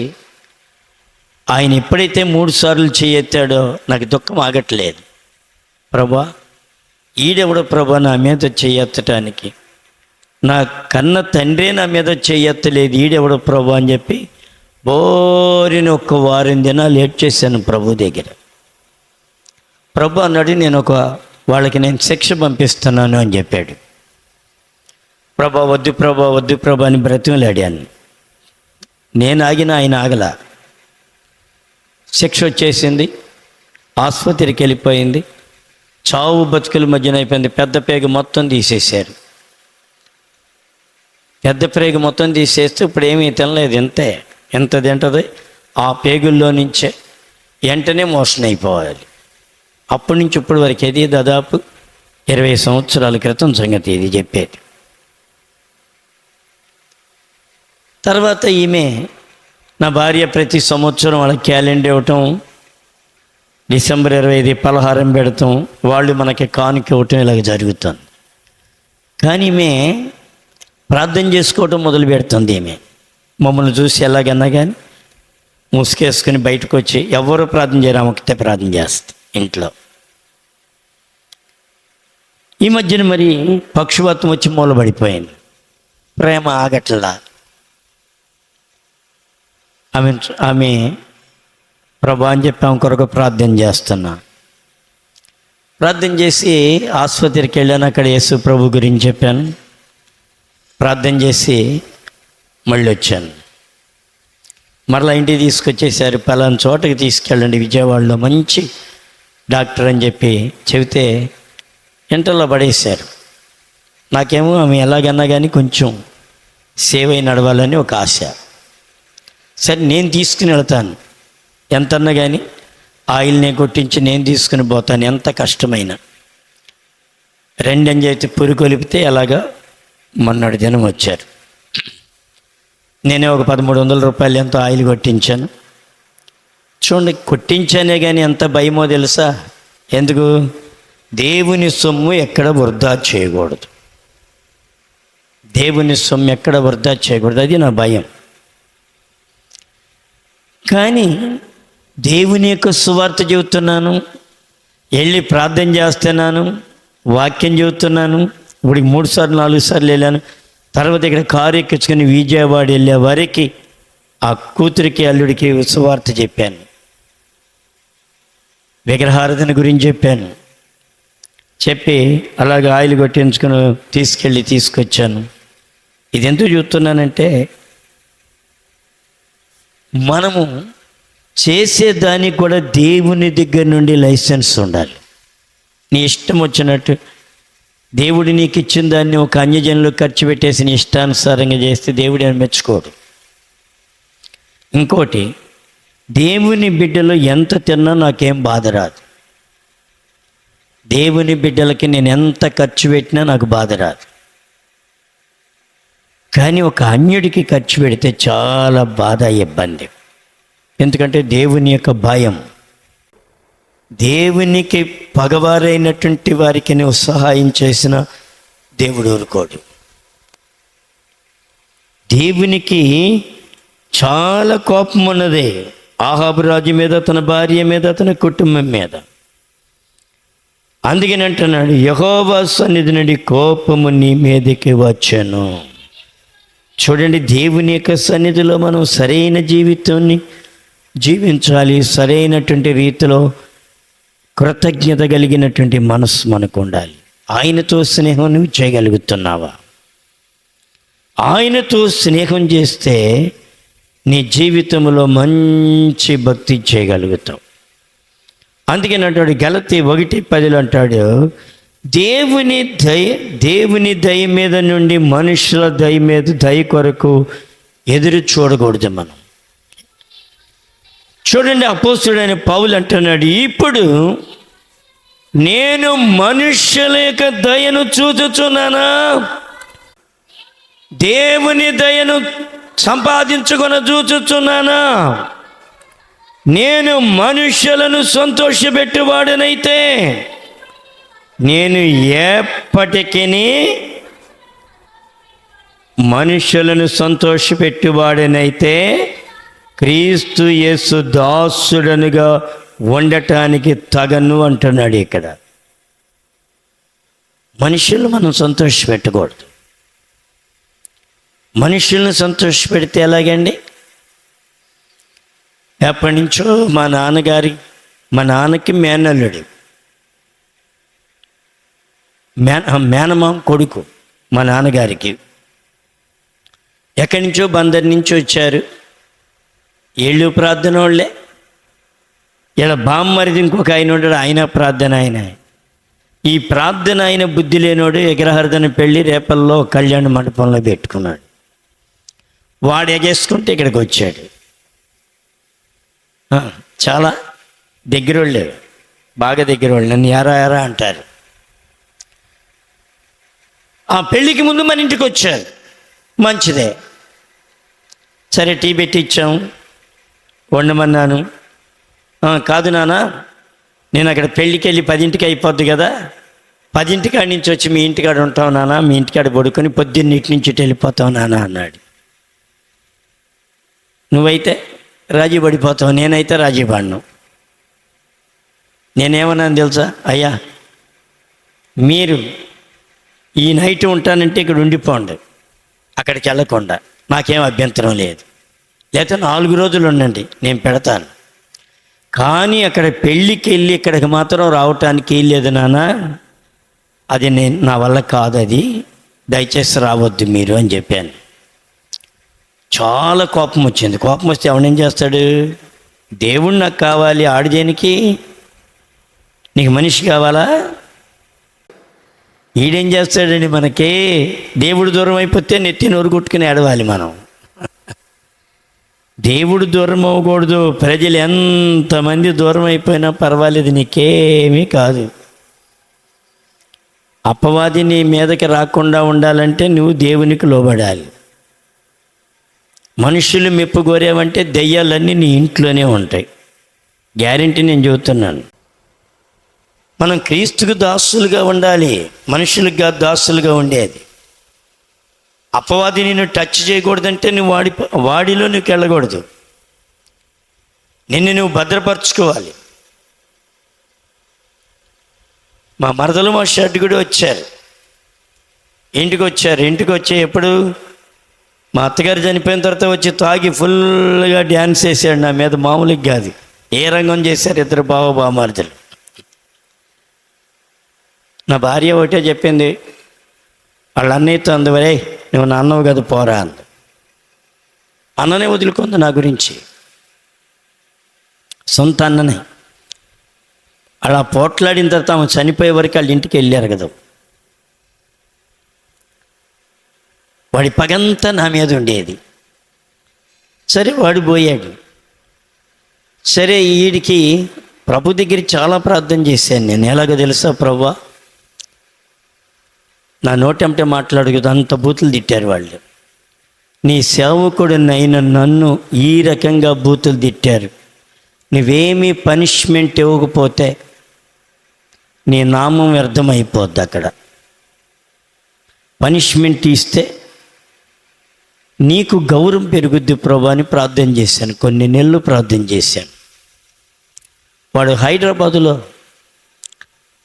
ఆయన ఎప్పుడైతే 3 సార్లు చేయెత్తాడో నాకు దుఃఖం ఆగట్లేదు. ప్రభా, ఈడెవడో ప్రభా నా మీద చేయెత్తటానికి? నా కన్న తండ్రే నా మీద చేయెత్తలేదు, ఈడెవడో ప్రభా అని చెప్పి బోరిని 1 వారం దినాలు లేట్ చేశాను ప్రభు దగ్గర. ప్రభు అన్నాడు, వాళ్ళకి నేను శిక్ష పంపిస్తున్నాను అని చెప్పాడు. వద్దు ప్రభా అని బ్రతిమలాడాను. నేను ఆగిన, ఆయన ఆగల. శిక్ష వచ్చేసింది, ఆసుపత్రికి వెళ్ళిపోయింది. చావు బతుకుల మధ్యన అయిపోయింది. పెద్ద పేగు మొత్తం తీసేశారు. పెద్ద పేగు మొత్తం తీసేస్తే ఇప్పుడు ఏమీ తినలేదు. ఎంత తింటుంది? ఆ పేగుల్లో నుంచే వెంటనే మోషన్ అయిపోవాలి. అప్పటి నుంచి ఇప్పటి వరకు ఇది దాదాపు 20 సంవత్సరాల క్రితం సంగతి ఇది చెప్పేది. తర్వాత ఈమె నా భార్య ప్రతి సంవత్సరం వాళ్ళకి క్యాలెండర్ ఇవ్వటం, డిసెంబర్ 25 పలహారం పెడతాం, వాళ్ళు మనకి కానుక ఇవ్వటం ఇలాగ జరుగుతుంది. కానీ ఈమె ప్రార్థన చేసుకోవటం మొదలు పెడుతుంది. ఈమె మమ్మల్ని చూసి ఎలాగన్నా కానీ ముసుకేసుకుని బయటకు వచ్చి ఎవరు ప్రార్థన చేయరు, ఒకటే ప్రార్థన చేస్తుంది ఇంట్లో. ఈ మధ్యన మరి పక్షవాతం వచ్చి మూలబడిపోయింది. ప్రేమ ఆగట్లా. ఆమె ప్రభా అని చెప్పి ఆమె కొరకు ప్రార్థన చేస్తున్నా. ప్రార్థన చేసి ఆసుపత్రికి వెళ్ళాను. అక్కడ యేసు ప్రభు గురించి చెప్పాను, ప్రార్థన చేసి మళ్ళీ వచ్చాను. మరలా ఇంటికి తీసుకొచ్చేసారు. పలానా చోటకి తీసుకెళ్ళండి, విజయవాడలో మంచి డాక్టర్ అని చెప్పి చెబితే ఎంటల్లో పడేశారు. నాకేమో ఆమె ఎలాగన్నా కానీ కొంచెం సేవ్ అయి నడవాలని ఒక ఆశ. సరే నేను తీసుకుని వెళ్తాను, ఎంతన్నా కానీ ఆయిల్ నేను కొట్టించి నేను తీసుకుని పోతాను, ఎంత కష్టమైనా. 2 అని చెప్పి పురికొలిపితే అలాగా మొన్నటి దినం వచ్చారు. నేనే ఒక 1300 రూపాయలు ఎంతో ఆయిల్ కొట్టించాను. చూడండి, కొట్టించానే కానీ ఎంత భయమో తెలుసా? ఎందుకు? దేవుని సొమ్ము ఎక్కడ వృధా చేయకూడదు. దేవుని సొమ్ము ఎక్కడ వృధా చేయకూడదు, అది నా భయం. కానీ దేవుని యొక్క సువార్త చెబుతున్నాను, వెళ్ళి ప్రార్థన చేస్తున్నాను, వాక్యం చెబుతున్నాను. ఇప్పుడు 3 సార్లు 4 సార్లు వెళ్ళాను. తర్వాత ఇక్కడ కారు ఎక్కించుకొని విజయవాడ వెళ్ళే వారికి ఆ కూతురికి అల్లుడికి సువార్త చెప్పాను, విగ్రహారాధన గురించి చెప్పాను. చెప్పి అలాగే ఆయిల్ కొట్టించుకొని తీసుకొచ్చాను. ఇది ఎందుకు చూస్తున్నానంటే, మనము చేసేదానికి కూడా దేవుని దగ్గర నుండి లైసెన్స్ ఉండాలి. నీ ఇష్టం వచ్చినట్టు దేవుడు నీకు ఇచ్చిన దాన్ని ఒక అన్యజనులు ఖర్చు పెట్టేసి నీ ఇష్టానుసారంగా చేస్తే దేవుడు అని మెచ్చుకోడు. ఇంకోటి, దేవుని బిడ్డలు ఎంత తిన్నా నాకేం బాధ రాదు. దేవుని బిడ్డలకి నేను ఎంత ఖర్చు పెట్టినా నాకు బాధ రాదు. కానీ ఒక అన్యుడికి ఖర్చు పెడితే చాలా బాధ, ఇబ్బంది. ఎందుకంటే దేవుని యొక్క భయం. దేవునికి పగవారైనటువంటి వారికి నువ్వు సహాయం చేసిన దేవుడు ఊరుకోడు. దేవునికి చాలా కోపం ఉన్నది ఆహాబు రాజు మీద, తన భార్య మీద, తన కుటుంబం మీద. అందుకని అంటున్నాడు, యెహోవా సన్నిధి నుండి కోపము నీ మీదకి వచ్చెను. చూడండి, దేవుని యొక్క సన్నిధిలో మనం సరైన జీవితాన్ని జీవించాలి. సరైనటువంటి రీతిలో కృతజ్ఞత కలిగినటువంటి మనసు మనకు ఉండాలి. ఆయనతో స్నేహం నువ్వు చేయగలుగుతున్నావా? ఆయనతో స్నేహం చేస్తే నీ జీవితంలో మంచి భక్తి చేయగలుగుతావు. అందుకని అంటాడు గలతీ 1:10 అంటాడు, దేవుని దయ మీద నుండి మనుషుల దయ కొరకు ఎదురు చూడకూడదు మనం. చూడండి, అపోస్తలుడైన పౌలు అంటున్నాడు, ఇప్పుడు నేను మనుష్యుల యొక్క దయను చూచుచున్నానా, దేవుని దయను సంపాదించుకొని చూచుచున్నానా? నేను మనుష్యులను సంతోషపెట్టువాడనైతే నేను ఎప్పటికీ మనుష్యులను సంతోషపెట్టువాడనైతే క్రీస్తు యేసు దాసుడనుగా ఉండటానికి తగను అంటున్నాడు. ఇక్కడ మనుషులు మనం సంతోషపెట్టకూడదు. మనుషులను సంతోషపెడితే ఎలాగండి? ఎప్పటి నుంచో మా నాన్నకి మేనల్లుడు, మేనమామ కొడుకు మా నాన్నగారికి. ఎక్కడి నుంచో బందరి నుంచి వచ్చారు. ఏళ్ళు ప్రార్థన వాళ్ళే. ఇలా బామ్మరిది ఇంకొక ఆయన ఉంటాడు, ఆయన ప్రార్థన ఆయన. ఈ ప్రార్థన ఆయన బుద్ధి లేనోడు విగ్రహార్థన పెళ్ళి రేపల్లో కళ్యాణ మండపంలో పెట్టుకున్నాడు. వాడు ఎగేసుకుంటే ఇక్కడికి వచ్చాడు. చాలా దగ్గరోళ్ళే, బాగా దగ్గరోళ్ళు. నన్ను ఎరా అంటారు. ఆ పెళ్ళికి ముందు మన ఇంటికి వచ్చారు. మంచిదే, సరే టీ పెట్టి ఇచ్చాము, వండమన్నాను. కాదు నాన్న, నేను అక్కడ పెళ్ళికి వెళ్ళి 10ంటికి అయిపోద్ది కదా, 10ంటికాడ నుంచి వచ్చి మీ ఇంటికాడ ఉంటావు నాన్న, మీ ఇంటికాడ పడుకొని పొద్దున్నిటి నుంచి వెళ్ళిపోతావు నాన్న అన్నాడు. నువ్వైతే రాజీ పడిపోతావు, నేనైతే రాజీ పడను. నేనేమన్నాను తెలుసా? అయ్యా, మీరు ఈ నైట్ ఉంటానంటే ఇక్కడ ఉండిపోండి, అక్కడికి వెళ్ళకుండా నాకేం అభ్యంతరం లేదు. లేకపోతే 4 రోజులు ఉండండి, నేను పెడతాను. కానీ అక్కడ పెళ్ళికి వెళ్ళి ఇక్కడికి మాత్రం రావటానికి లేదు నాన్న, అది నా వల్ల కాదు, అది దయచేసి రావద్దు మీరు అని చెప్పాను. చాలా కోపం వచ్చింది. కోపం వస్తే ఎవడేం చేస్తాడు? దేవుడు నాకు కావాలి, ఆడు దేనికి? నీకు మనిషి కావాలా? ఈడేం చేస్తాడండి మనకి? దేవుడు దూరం అయిపోతే నెత్తి నోరు కొట్టుకుని ఏడవాలి మనం. దేవుడు దూరం అవ్వకూడదు. ప్రజలు ఎంతమంది దూరం అయిపోయినా పర్వాలేదు, నీకేమీ కాదు. అపవాది నీ మీదకి రాకుండా ఉండాలంటే నువ్వు దేవునికి లోబడాలి. మనుషులు మెప్పు కోరేవంటే దెయ్యాలన్నీ నీ ఇంట్లోనే ఉంటాయి. గ్యారెంటీ నేను చెబుతున్నాను. మనం క్రీస్తుకు దాసులుగా ఉండాలి, మనుషులుగా దాసులుగా ఉండేది. అపవాది నిన్ను టచ్ చేయకూడదంటే నువ్వు వాడిలో నువ్వు వెళ్ళకూడదు. నిన్ను నువ్వు భద్రపరచుకోవాలి. మా మరదలు మా షర్ట్ కూడా వచ్చారు, ఇంటికి వచ్చి ఎప్పుడు మా అత్తగారు చనిపోయిన తర్వాత వచ్చి తాగి ఫుల్గా డ్యాన్స్ చేశాడు నా మీద. మామూలుగా కాదు, ఏ రంగం చేశారు ఇద్దరు బావమరుదులు. నా భార్య ఒకటే చెప్పింది, వాళ్ళ అన్నయ్యతో అందువరే నువ్వు నా అన్నవు కదా పోరా అంది. అన్ననే వదులుకుంది నా గురించి. సొంత అన్ననే. అలా పోట్లాడిన తర్వాత ఆమె చనిపోయే వరకు వాళ్ళ ఇంటికి వెళ్ళారు కదా. వాడి పగంతా నా మీద ఉండేది. సరే వాడు పోయాడు. సరే వీడికి ప్రభు దగ్గర చాలా ప్రార్థన చేశాను నేను. ఎలాగో తెలుసా, ప్రభువా నా నోటంటే మాట్లాడకూడదు, అంత బూతులు తిట్టారు వాళ్ళు. నీ సేవకుడినైన నన్ను ఈ రకంగా బూతులు తిట్టారు. నువ్వేమీ పనిష్మెంట్ ఇవ్వకపోతే నీ నామం వ్యర్థమైపోద్ది. అక్కడ పనిష్మెంట్ ఇస్తే నీకు గౌరవం పెరుగుద్ది ప్రభు అని ప్రార్థన చేశాను. కొన్ని నెలలు ప్రార్థన చేశాను. వాడు హైదరాబాదులో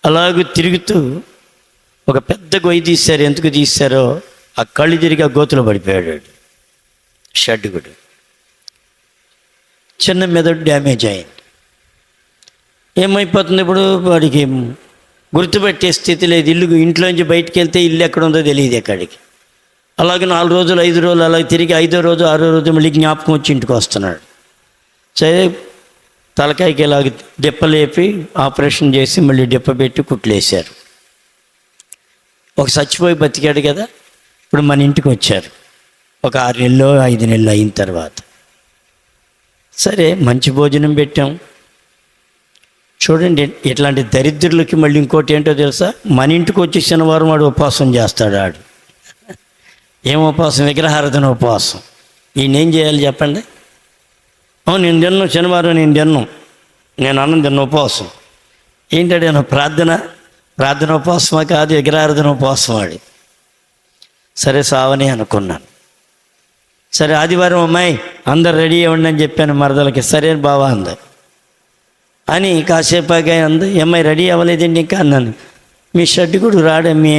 అలాగూ తిరుగుతూ ఒక పెద్ద గొయ్యి తీశారు. ఎందుకు తీశారో ఆ కళ్ళు తిరిగి ఆ గోతులో పడిపోయాడు. షెడ్ కూడా చిన్న మెదడు డ్యామేజ్ అయింది. ఏమైపోతుంది ఇప్పుడు, వాడికి గుర్తుపెట్టే స్థితి లేదు. ఇంట్లోంచి బయటికి వెళ్తే ఇల్లు ఎక్కడ ఉందో తెలియదు ఎక్కడికి. అలాగే 4 రోజులు 5 రోజులు అలాగే తిరిగి 5వ రోజు 6వ రోజు మళ్ళీ జ్ఞాపకం వచ్చి ఇంటికి వస్తున్నాడు. సరే తలకాయకి ఇలాగ దెప్పలేపి ఆపరేషన్ చేసి మళ్ళీ దెప్ప పెట్టి కుట్లేశారు. ఒక చచ్చిపోయి బతికాడు కదా. ఇప్పుడు మన ఇంటికి వచ్చారు ఒక 6 నెలలు 5 నెలలు అయిన తర్వాత. సరే మంచి భోజనం పెట్టాం. చూడండి, ఇట్లాంటి దరిద్రులకి మళ్ళీ ఇంకోటి ఏంటో తెలుసా, మన ఇంటికి వచ్చి శనివారం వాడు ఉపవాసం చేస్తాడు. ఆడు ఏం ఉపవాసం? విగ్రహారాధన ఉపవాసం. ఈయనేం చేయాలి చెప్పండి? నేను తిన్నాను శనివారం, నేను తిన్నాను, నేను అన్నం తిన్న ఉపవాసం. ఏంటంటే ప్రార్థన ఉపవాసమా కాదు, విగ్రహారాధన ఉపవాసం ఆడి. సరే సావని అనుకున్నాను. సరే ఆదివారం అమ్మాయి అందరు రెడీ అవ్వండి అని చెప్పాను మరదలకి. సరే బావా అంది. అని కాసేపాగా అంది, అమ్మాయి రెడీ అవ్వలేదండి ఇంకా అన్నాను. మీ షెడ్ కూడా మీ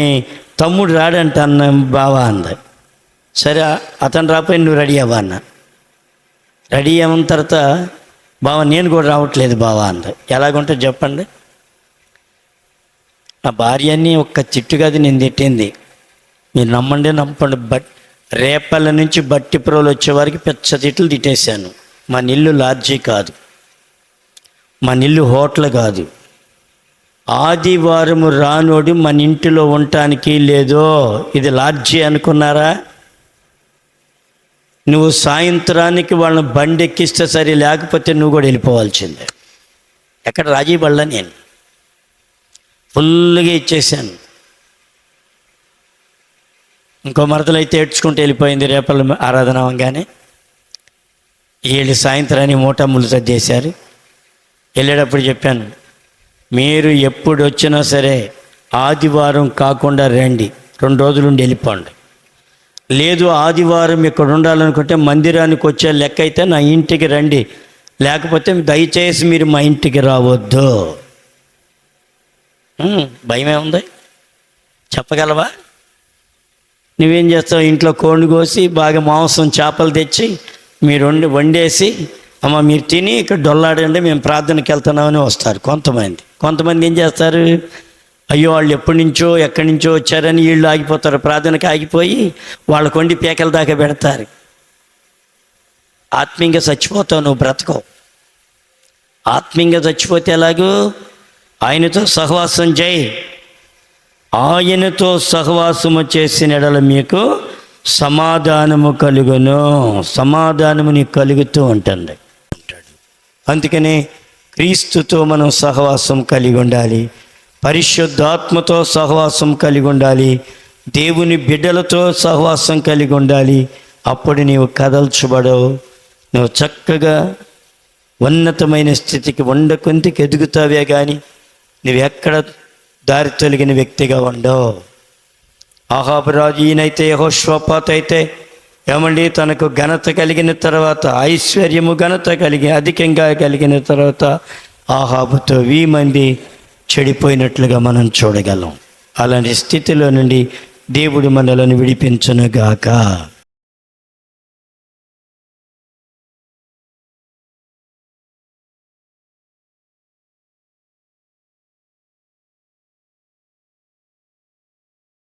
తమ్ముడు రాడంట అన్న బావా అంది. సరే అతను రాపోయి నువ్వు రెడీ అవ్వ అన్న. రెడీ అయిన తర్వాత బావ నేను కూడా రావట్లేదు బావా అంది. ఎలాగుంటుంది చెప్పండి? నా భార్యని ఒక్క చిట్టుగది నేను తిట్టింది. మీరు నమ్మండి. రేపల్ల నుంచి బట్టిప్రోలు వచ్చేవారికి పెద్ద తిట్లు తిట్టేశాను. మన ఇల్లు లాడ్జీ కాదు, మన ఇల్లు హోటల్ కాదు. ఆదివారము రానోడు మన ఇంటిలో ఉండటానికి లేదో. ఇది లాడ్జీ అనుకున్నారా? నువ్వు సాయంత్రానికి వాళ్ళని బండి ఎక్కిస్తే సరే, లేకపోతే నువ్వు కూడా వెళ్ళిపోవాల్సిందే. ఎక్కడ రాజీ పడలా. నేను ఫుల్గా ఇచ్చేసాను. ఇంకో మరదలైతే ఏడ్చుకుంటూ వెళ్ళిపోయింది. రేపల ఆరాధన అవ్వగానే వీళ్ళు సాయంత్రాన్ని మూటములు సర్దేశారు. వెళ్ళేటప్పుడు చెప్పాను, మీరు ఎప్పుడు వచ్చినా సరే ఆదివారం కాకుండా రండి, 2 రోజులు ఉండి వెళ్ళిపోండి. లేదు ఆదివారం ఇక్కడ ఉండాలనుకుంటే మందిరానికి వచ్చే లెక్క అయితే నా ఇంటికి రండి, లేకపోతే దయచేసి మీరు మా ఇంటికి రావద్దు. భయమే ఉంది, చెప్పగలవా? నువ్వేం చేస్తావు? ఇంట్లో కోడిని కోసి బాగా మాంసం చేపలు తెచ్చి మీరు వండేసి, అమ్మ మీరు తిని ఇక్కడ డొల్లాడండి, మేము ప్రార్థనకి వెళ్తున్నామని వస్తారు కొంతమంది ఏం చేస్తారు? అయ్యో వాళ్ళు ఎక్కడి నుంచో వచ్చారని వీళ్ళు ఆగిపోతారు. ప్రార్థనకి ఆగిపోయి వాళ్ళ కొండి పేకల దాకా పెడతారు. ఆత్మీయంగా చచ్చిపోతావు, నువ్వు బ్రతకవు. ఆత్మీయంగా చచ్చిపోతే ఎలాగూ? ఆయనతో సహవాసం చేయి. ఆయనతో సహవాసము చేసిన ఎడల మీకు సమాధానము కలుగును. సమాధానము నీకు కలుగుతూ ఉంటుంది. అందుకని క్రీస్తుతో మనం సహవాసం కలిగి ఉండాలి. పరిశుద్ధాత్మతో సహవాసం కలిగి ఉండాలి. దేవుని బిడ్డలతో సహవాసం కలిగి ఉండాలి. అప్పుడు నీవు కదల్చబడవు. నువ్వు చక్కగా ఉన్నతమైన స్థితికి కొందికి ఎదుగుతావే కానీ నువ్వు ఎక్కడ దారి తొలగిన వ్యక్తిగా ఉండవు. అహాబు రాజు ఈయనైతే యెహోషాపాతు అయితే ఏమండి, తనకు ఘనత కలిగిన తర్వాత, ఐశ్వర్యము ఘనత అధికంగా కలిగిన తర్వాత అహాబుతో 1000 మంది చెడిపోయినట్లుగా మనం చూడగలం. అలాంటి స్థితిలో నుండి దేవుడు మనలను విడిపించునుగాక.